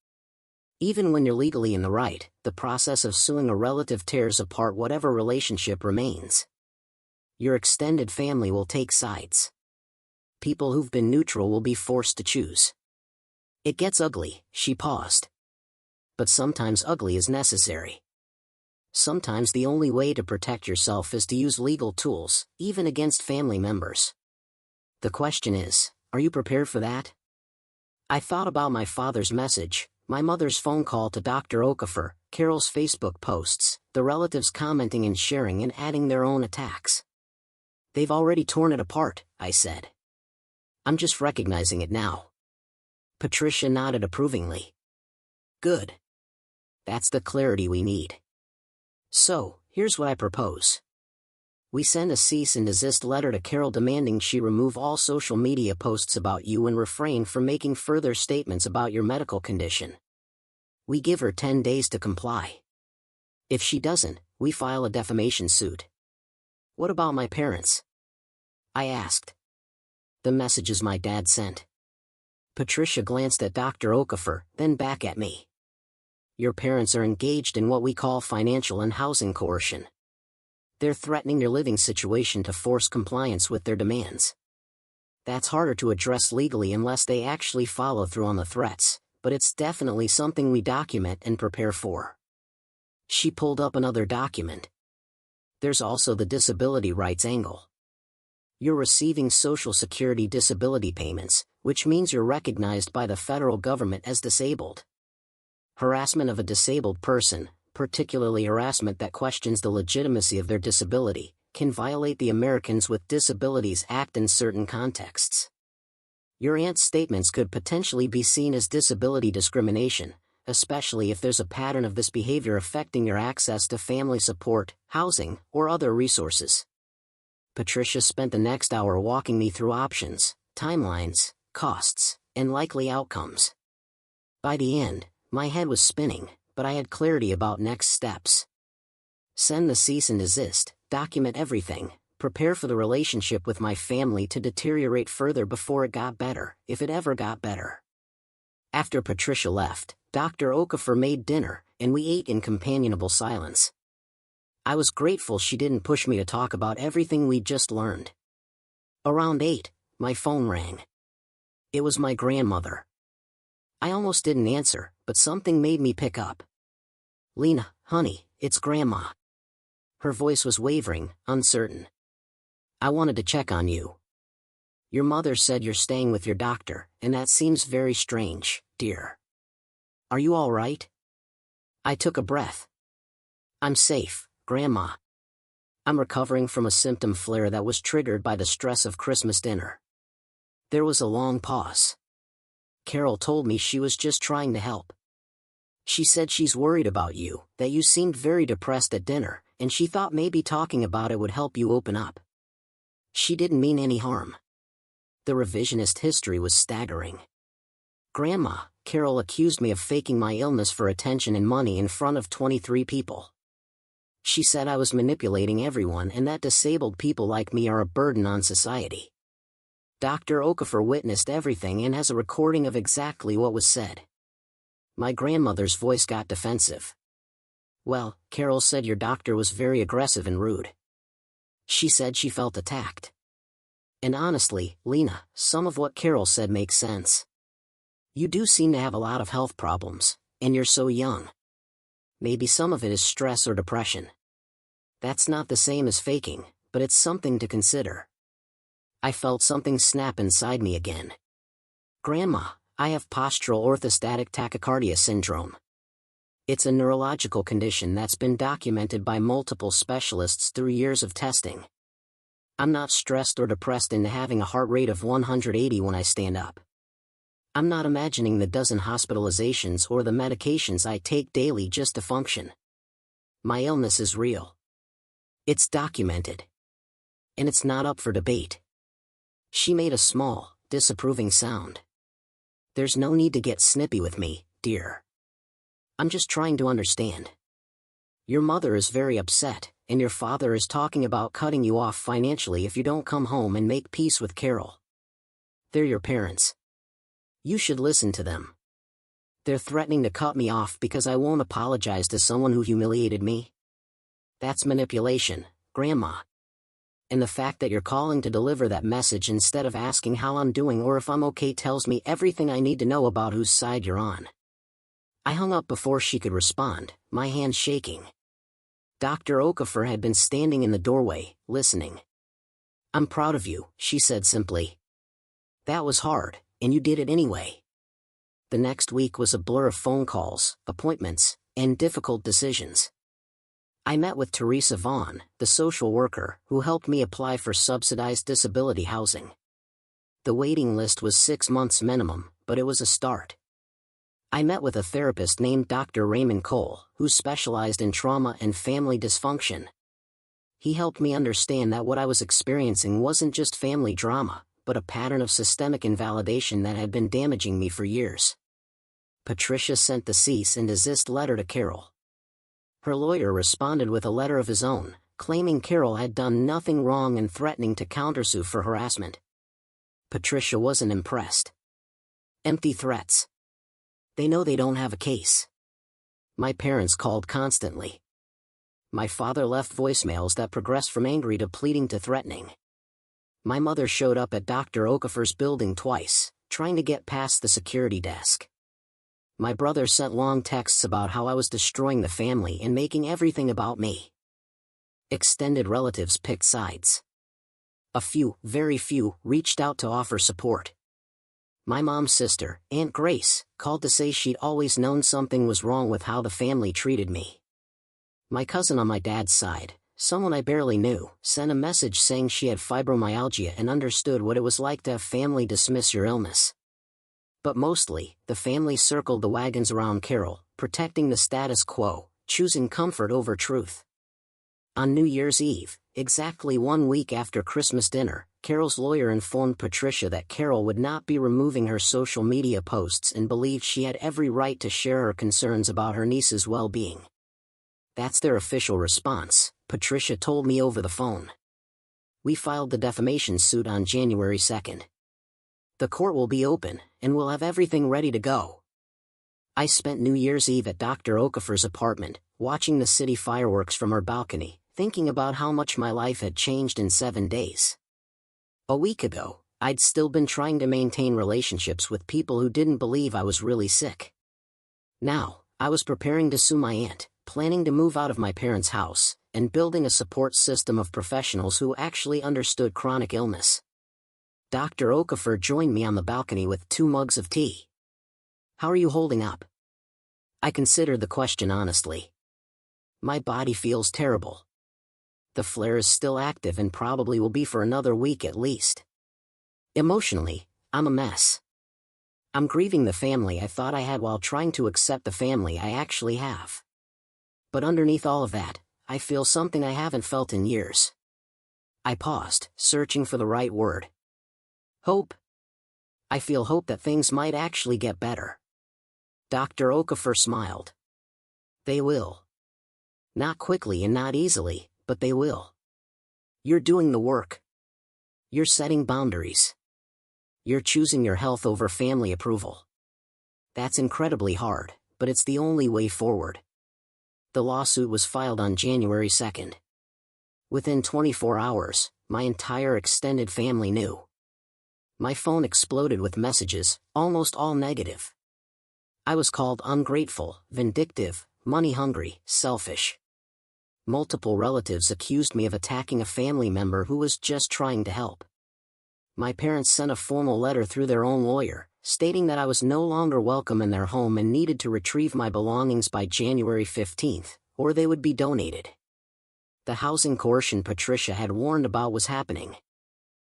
Even when you're legally in the right, the process of suing a relative tears apart whatever relationship remains. Your extended family will take sides. People who've been neutral will be forced to choose. It gets ugly, she paused. But sometimes ugly is necessary. Sometimes the only way to protect yourself is to use legal tools, even against family members. The question is, are you prepared for that? I thought about my father's message, my mother's phone call to Dr. Okafor, Carol's Facebook posts, the relatives commenting and sharing and adding their own attacks. They've already torn it apart, I said. I'm just recognizing it now. Patricia nodded approvingly. Good. That's the clarity we need. So, here's what I propose. We send a cease and desist letter to Carol demanding she remove all social media posts about you and refrain from making further statements about your medical condition. We give her 10 days to comply. If she doesn't, we file a defamation suit. What about my parents? I asked. The messages my dad sent. Patricia glanced at Dr. Okafor, then back at me. Your parents are engaged in what we call financial and housing coercion. They're threatening your living situation to force compliance with their demands. That's harder to address legally unless they actually follow through on the threats, but it's definitely something we document and prepare for. She pulled up another document. There's also the disability rights angle. You're receiving Social Security disability payments, which means you're recognized by the federal government as disabled. Harassment of a disabled person, particularly harassment that questions the legitimacy of their disability, can violate the Americans with Disabilities Act in certain contexts. Your aunt's statements could potentially be seen as disability discrimination, especially if there's a pattern of this behavior affecting your access to family support, housing, or other resources. Patricia spent the next hour walking me through options, timelines, costs, and likely outcomes. By the end, my head was spinning, but I had clarity about next steps. Send the cease and desist, document everything, prepare for the relationship with my family to deteriorate further before it got better, if it ever got better. After Patricia left, Dr. Okafor made dinner, and we ate in companionable silence. I was grateful she didn't push me to talk about everything we'd just learned. Around 8, my phone rang. It was my grandmother. I almost didn't answer, but something made me pick up. Lena, honey, it's Grandma. Her voice was wavering, uncertain. I wanted to check on you. Your mother said you're staying with your doctor, and that seems very strange, dear. Are you all right? I took a breath. I'm safe, Grandma. I'm recovering from a symptom flare that was triggered by the stress of Christmas dinner. There was a long pause. Carol told me she was just trying to help. She said she's worried about you, that you seemed very depressed at dinner, and she thought maybe talking about it would help you open up. She didn't mean any harm. The revisionist history was staggering. Grandma, Carol accused me of faking my illness for attention and money in front of 23 people. She said I was manipulating everyone and that disabled people like me are a burden on society. Dr. Okafor witnessed everything and has a recording of exactly what was said. My grandmother's voice got defensive. Well, Carol said your doctor was very aggressive and rude. She said she felt attacked. And honestly, Lena, some of what Carol said makes sense. You do seem to have a lot of health problems, and you're so young. Maybe some of it is stress or depression. That's not the same as faking, but it's something to consider. I felt something snap inside me again. Grandma, I have postural orthostatic tachycardia syndrome. It's a neurological condition that's been documented by multiple specialists through years of testing. I'm not stressed or depressed into having a heart rate of 180 when I stand up. I'm not imagining the dozen hospitalizations or the medications I take daily just to function. My illness is real. It's documented. And it's not up for debate. She made a small, disapproving sound. There's no need to get snippy with me, dear. I'm just trying to understand. Your mother is very upset, and your father is talking about cutting you off financially if you don't come home and make peace with Carol. They're your parents. You should listen to them. They're threatening to cut me off because I won't apologize to someone who humiliated me. That's manipulation, Grandma. And the fact that you're calling to deliver that message instead of asking how I'm doing or if I'm okay tells me everything I need to know about whose side you're on. I hung up before she could respond, my hands shaking. Dr. Okafor had been standing in the doorway, listening. I'm proud of you, she said simply. That was hard, and you did it anyway. The next week was a blur of phone calls, appointments, and difficult decisions. I met with Teresa Vaughn, the social worker, who helped me apply for subsidized disability housing. The waiting list was 6 months minimum, but it was a start. I met with a therapist named Dr. Raymond Cole, who specialized in trauma and family dysfunction. He helped me understand that what I was experiencing wasn't just family drama, but a pattern of systemic invalidation that had been damaging me for years. Patricia sent the cease and desist letter to Carol. Her lawyer responded with a letter of his own, claiming Carol had done nothing wrong and threatening to countersue for harassment. Patricia wasn't impressed. Empty threats. They know they don't have a case. My parents called constantly. My father left voicemails that progressed from angry to pleading to threatening. My mother showed up at Dr. Okafor's building twice, trying to get past the security desk. My brother sent long texts about how I was destroying the family and making everything about me. Extended relatives picked sides. A few, very few, reached out to offer support. My mom's sister, Aunt Grace, called to say she'd always known something was wrong with how the family treated me. My cousin on my dad's side, someone I barely knew, sent a message saying she had fibromyalgia and understood what it was like to have family dismiss your illness. But mostly, the family circled the wagons around Carol, protecting the status quo, choosing comfort over truth. On New Year's Eve, exactly 1 week after Christmas dinner, Carol's lawyer informed Patricia that Carol would not be removing her social media posts and believed she had every right to share her concerns about her niece's well-being. That's their official response, Patricia told me over the phone. We filed the defamation suit on January 2nd. The court will be open, and we'll have everything ready to go. I spent New Year's Eve at Dr. Okafor's apartment, watching the city fireworks from our balcony, thinking about how much my life had changed in 7 days. A week ago, I'd still been trying to maintain relationships with people who didn't believe I was really sick. Now, I was preparing to sue my aunt, planning to move out of my parents' house, and building a support system of professionals who actually understood chronic illness. Dr. Okafor joined me on the balcony with 2 mugs of tea. How are you holding up? I considered the question honestly. My body feels terrible. The flare is still active and probably will be for another week at least. Emotionally, I'm a mess. I'm grieving the family I thought I had while trying to accept the family I actually have. But underneath all of that, I feel something I haven't felt in years. I paused, searching for the right word. Hope. I feel hope that things might actually get better. Dr. Okafor smiled. They will. Not quickly and not easily, but they will. You're doing the work. You're setting boundaries. You're choosing your health over family approval. That's incredibly hard, but it's the only way forward. The lawsuit was filed on January 2nd. Within 24 hours, my entire extended family knew. My phone exploded with messages, almost all negative. I was called ungrateful, vindictive, money-hungry, selfish. Multiple relatives accused me of attacking a family member who was just trying to help. My parents sent a formal letter through their own lawyer, stating that I was no longer welcome in their home and needed to retrieve my belongings by January 15th, or they would be donated. The housing coercion Patricia had warned about was happening.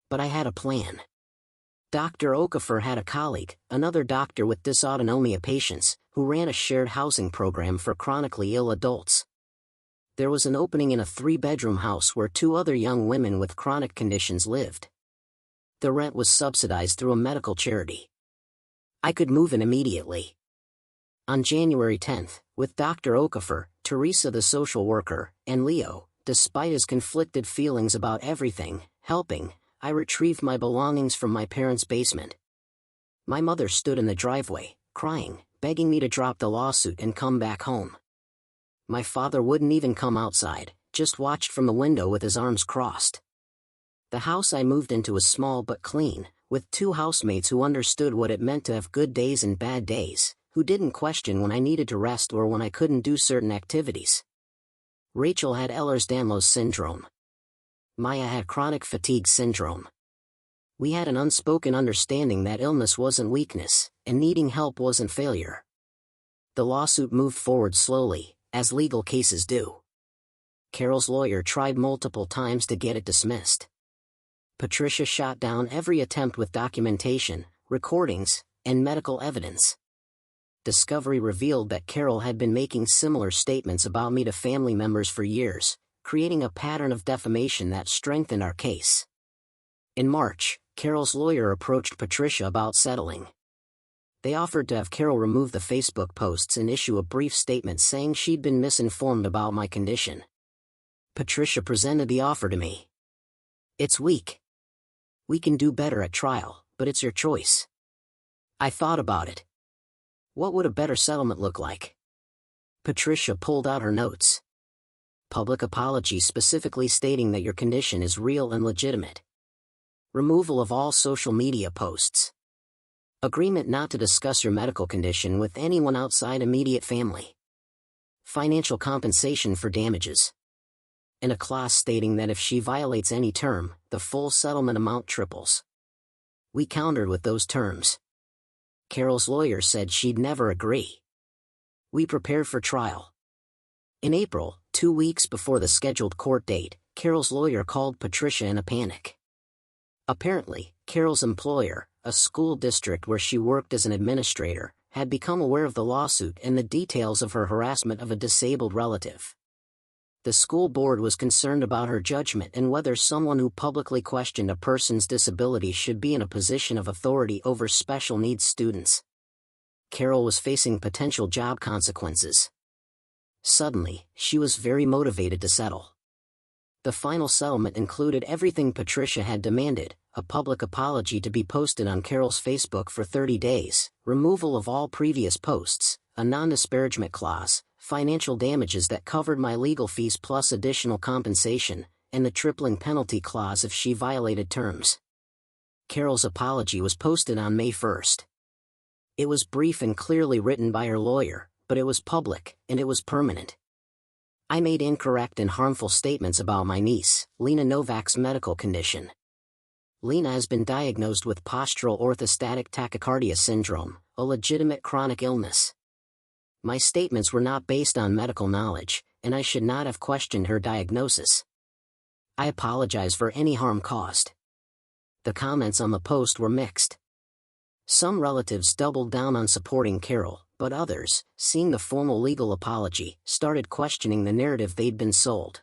But I had a plan. Dr. Okafor had a colleague, another doctor with dysautonomia patients, who ran a shared housing program for chronically ill adults. There was an opening in a 3-bedroom house where 2 other young women with chronic conditions lived. The rent was subsidized through a medical charity. I could move in immediately. On January 10th, with Dr. Okafor, Teresa the social worker, and Leo, despite his conflicted feelings about everything, helping, I retrieved my belongings from my parents' basement. My mother stood in the driveway, crying, begging me to drop the lawsuit and come back home. My father wouldn't even come outside, just watched from the window with his arms crossed. The house I moved into was small but clean, with 2 housemates who understood what it meant to have good days and bad days, who didn't question when I needed to rest or when I couldn't do certain activities. Rachel had Ehlers-Danlos syndrome. Maya had chronic fatigue syndrome. We had an unspoken understanding that illness wasn't weakness, and needing help wasn't failure. The lawsuit moved forward slowly, as legal cases do. Carol's lawyer tried multiple times to get it dismissed. Patricia shot down every attempt with documentation, recordings, and medical evidence. Discovery revealed that Carol had been making similar statements about me to family members for years, creating a pattern of defamation that strengthened our case. In March, Carol's lawyer approached Patricia about settling. They offered to have Carol remove the Facebook posts and issue a brief statement saying she'd been misinformed about my condition. Patricia presented the offer to me. "It's weak. We can do better at trial, but it's your choice." I thought about it. What would a better settlement look like? Patricia pulled out her notes. Public apology specifically stating that your condition is real and legitimate. Removal of all social media posts. Agreement not to discuss your medical condition with anyone outside immediate family. Financial compensation for damages. And a clause stating that if she violates any term, the full settlement amount triples. We countered with those terms. Carol's lawyer said she'd never agree. We prepared for trial. In April, 2 weeks before the scheduled court date, Carol's lawyer called Patricia in a panic. Apparently, Carol's employer, a school district where she worked as an administrator, had become aware of the lawsuit and the details of her harassment of a disabled relative. The school board was concerned about her judgment and whether someone who publicly questioned a person's disability should be in a position of authority over special needs students. Carol was facing potential job consequences. Suddenly, she was very motivated to settle. The final settlement included everything Patricia had demanded: a public apology to be posted on Carol's Facebook for 30 days, removal of all previous posts, a non-disparagement clause, financial damages that covered my legal fees plus additional compensation, and the tripling penalty clause if she violated terms. Carol's apology was posted on May 1st. It was brief and clearly written by her lawyer, but it was public, and it was permanent. I made incorrect and harmful statements about my niece, Lena Novak's medical condition. Lena has been diagnosed with postural orthostatic tachycardia syndrome, a legitimate chronic illness. My statements were not based on medical knowledge, and I should not have questioned her diagnosis. I apologize for any harm caused. The comments on the post were mixed. Some relatives doubled down on supporting Carol, but others, seeing the formal legal apology, started questioning the narrative they'd been sold.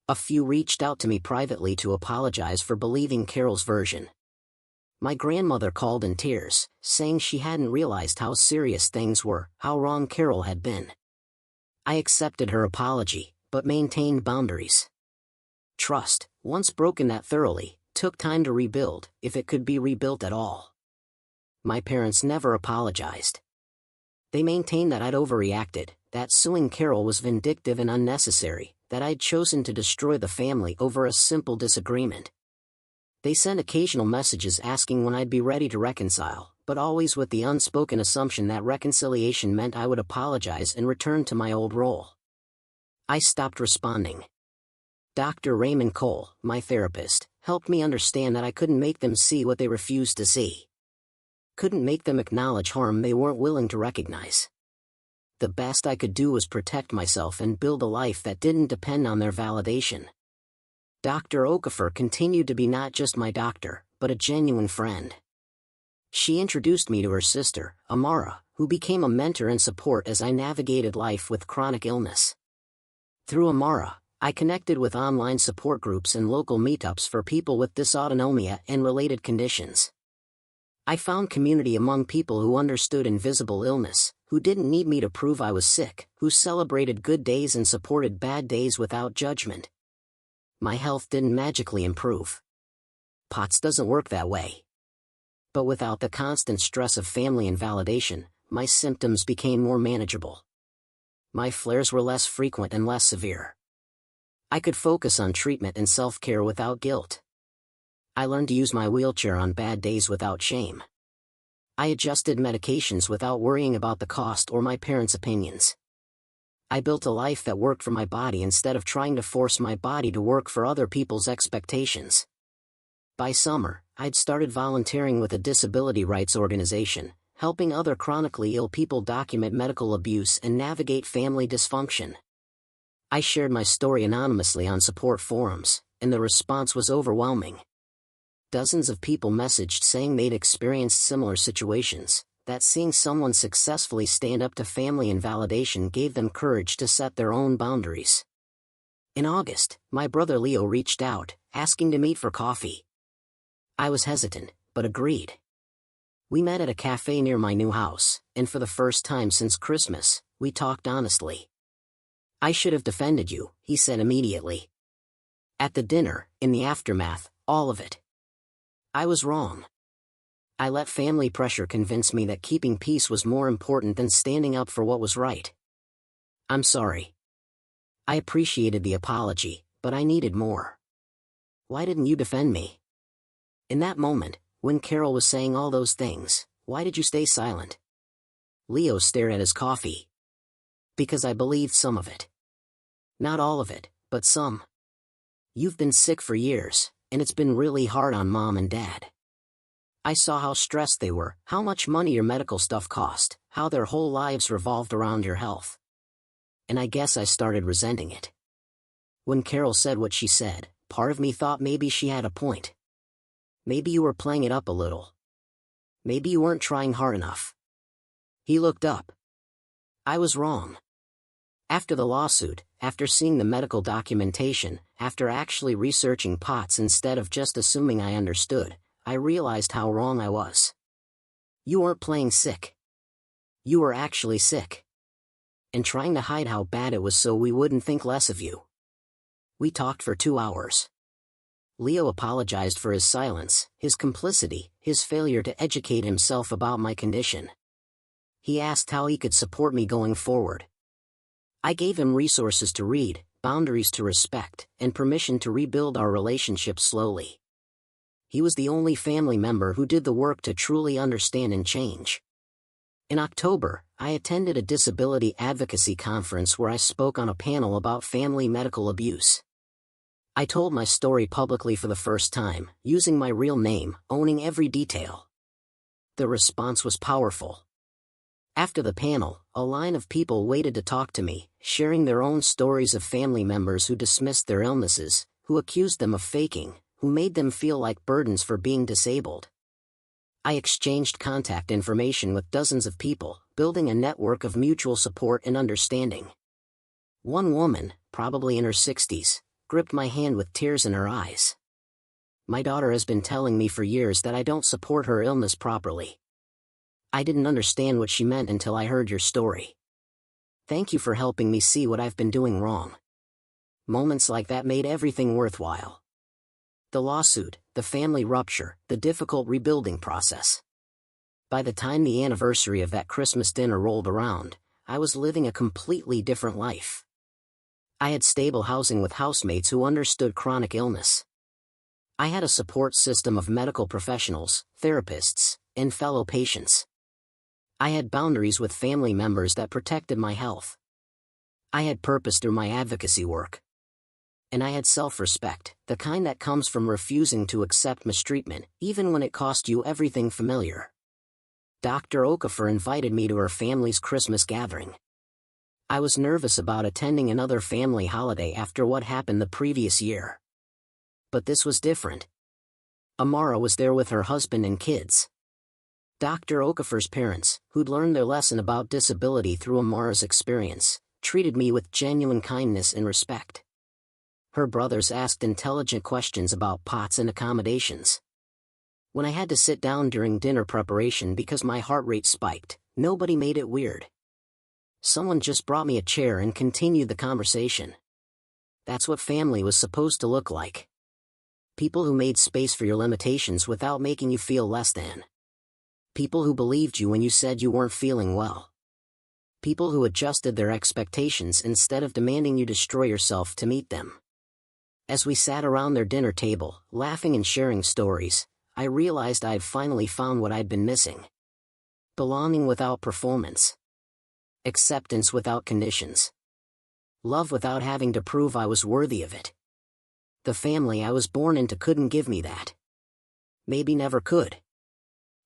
A few reached out to me privately to apologize for believing Carol's version. My grandmother called in tears, saying she hadn't realized how serious things were, how wrong Carol had been. I accepted her apology, but maintained boundaries. Trust, once broken that thoroughly, took time to rebuild, if it could be rebuilt at all. My parents never apologized. They maintained that I'd overreacted, that suing Carol was vindictive and unnecessary, that I'd chosen to destroy the family over a simple disagreement. They sent occasional messages asking when I'd be ready to reconcile, but always with the unspoken assumption that reconciliation meant I would apologize and return to my old role. I stopped responding. Dr. Raymond Cole, my therapist, helped me understand that I couldn't make them see what they refused to see. Couldn't make them acknowledge harm they weren't willing to recognize. The best I could do was protect myself and build a life that didn't depend on their validation. Dr. Okafor continued to be not just my doctor, but a genuine friend. She introduced me to her sister, Amara, who became a mentor and support as I navigated life with chronic illness. Through Amara, I connected with online support groups and local meetups for people with dysautonomia and related conditions. I found community among people who understood invisible illness, who didn't need me to prove I was sick, who celebrated good days and supported bad days without judgment. My health didn't magically improve. POTS doesn't work that way. But without the constant stress of family and validation, my symptoms became more manageable. My flares were less frequent and less severe. I could focus on treatment and self-care without guilt. I learned to use my wheelchair on bad days without shame. I adjusted medications without worrying about the cost or my parents' opinions. I built a life that worked for my body instead of trying to force my body to work for other people's expectations. By summer, I'd started volunteering with a disability rights organization, helping other chronically ill people document medical abuse and navigate family dysfunction. I shared my story anonymously on support forums, and the response was overwhelming. Dozens of people messaged saying they'd experienced similar situations, that seeing someone successfully stand up to family invalidation gave them courage to set their own boundaries. In August, my brother Leo reached out, asking to meet for coffee. I was hesitant, but agreed. We met at a cafe near my new house, and for the first time since Christmas, we talked honestly. "I should have defended you," he said immediately. At the dinner, in the aftermath, all of it. I was wrong. I let family pressure convince me that keeping peace was more important than standing up for what was right. "I'm sorry." I appreciated the apology, but I needed more. "Why didn't you defend me?" In that moment, when Carol was saying all those things, why did you stay silent? Leo stared at his coffee. "Because I believed some of it. Not all of it, but some. You've been sick for years, and it's been really hard on Mom and Dad. I saw how stressed they were, how much money your medical stuff cost, how their whole lives revolved around your health. And I guess I started resenting it." When Carol said what she said, part of me thought maybe she had a point. "Maybe you were playing it up a little. Maybe you weren't trying hard enough." He looked up. I was wrong. After the lawsuit, after seeing the medical documentation, after actually researching POTS instead of just assuming I understood, I realized how wrong I was. You weren't playing sick. You were actually sick. And trying to hide how bad it was so we wouldn't think less of you. We talked for 2 hours. Leo apologized for his silence, his complicity, his failure to educate himself about my condition. He asked how he could support me going forward. I gave him resources to read, boundaries to respect, and permission to rebuild our relationship slowly. He was the only family member who did the work to truly understand and change. In October, I attended a disability advocacy conference where I spoke on a panel about family medical abuse. I told my story publicly for the first time, using my real name, owning every detail. The response was powerful. After the panel, a line of people waited to talk to me, sharing their own stories of family members who dismissed their illnesses, who accused them of faking, who made them feel like burdens for being disabled. I exchanged contact information with dozens of people, building a network of mutual support and understanding. One woman, probably in her 60s, gripped my hand with tears in her eyes. "My daughter has been telling me for years that I don't support her illness properly. I didn't understand what she meant until I heard your story. Thank you for helping me see what I've been doing wrong." Moments like that made everything worthwhile. The lawsuit, the family rupture, the difficult rebuilding process. By the time the anniversary of that Christmas dinner rolled around, I was living a completely different life. I had stable housing with housemates who understood chronic illness. I had a support system of medical professionals, therapists, and fellow patients. I had boundaries with family members that protected my health. I had purpose through my advocacy work. And I had self-respect, the kind that comes from refusing to accept mistreatment, even when it cost you everything familiar. Dr. Okafor invited me to her family's Christmas gathering. I was nervous about attending another family holiday after what happened the previous year. But this was different. Amara was there with her husband and kids. Dr. Okafor's parents, who'd learned their lesson about disability through Amara's experience, treated me with genuine kindness and respect. Her brothers asked intelligent questions about pots and accommodations. When I had to sit down during dinner preparation because my heart rate spiked, nobody made it weird. Someone just brought me a chair and continued the conversation. That's what family was supposed to look like. People who made space for your limitations without making you feel less than. People who believed you when you said you weren't feeling well. People who adjusted their expectations instead of demanding you destroy yourself to meet them. As we sat around their dinner table, laughing and sharing stories, I realized I'd finally found what I'd been missing. Belonging without performance. Acceptance without conditions. Love without having to prove I was worthy of it. The family I was born into couldn't give me that. Maybe never could.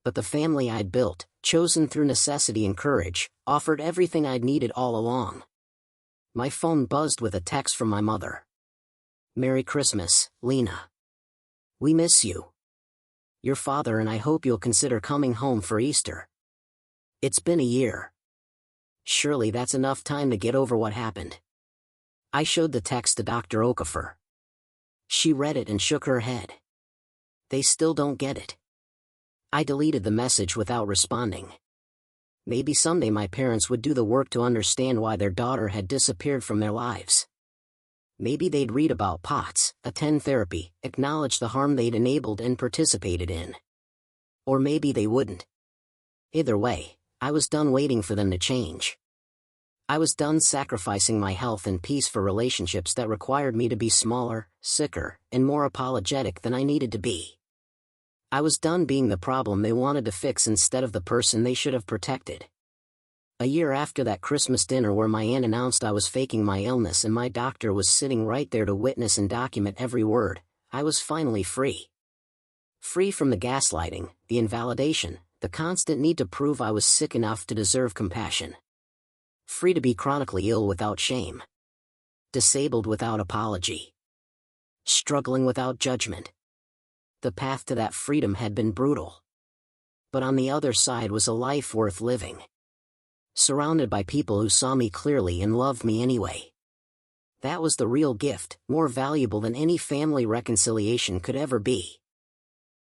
But the family I'd built, chosen through necessity and courage, offered everything I'd needed all along. My phone buzzed with a text from my mother. "Merry Christmas, Lena. We miss you. Your father and I hope you'll consider coming home for Easter. It's been a year. Surely that's enough time to get over what happened." I showed the text to Dr. Okafor. She read it and shook her head. "They still don't get it." I deleted the message without responding. Maybe someday my parents would do the work to understand why their daughter had disappeared from their lives. Maybe they'd read about POTS, attend therapy, acknowledge the harm they'd enabled and participated in. Or maybe they wouldn't. Either way, I was done waiting for them to change. I was done sacrificing my health and peace for relationships that required me to be smaller, sicker, and more apologetic than I needed to be. I was done being the problem they wanted to fix instead of the person they should have protected. A year after that Christmas dinner where my aunt announced I was faking my illness and my doctor was sitting right there to witness and document every word, I was finally free. Free from the gaslighting, the invalidation, the constant need to prove I was sick enough to deserve compassion. Free to be chronically ill without shame. Disabled without apology. Struggling without judgment. The path to that freedom had been brutal. But on the other side was a life worth living. Surrounded by people who saw me clearly and loved me anyway. That was the real gift, more valuable than any family reconciliation could ever be.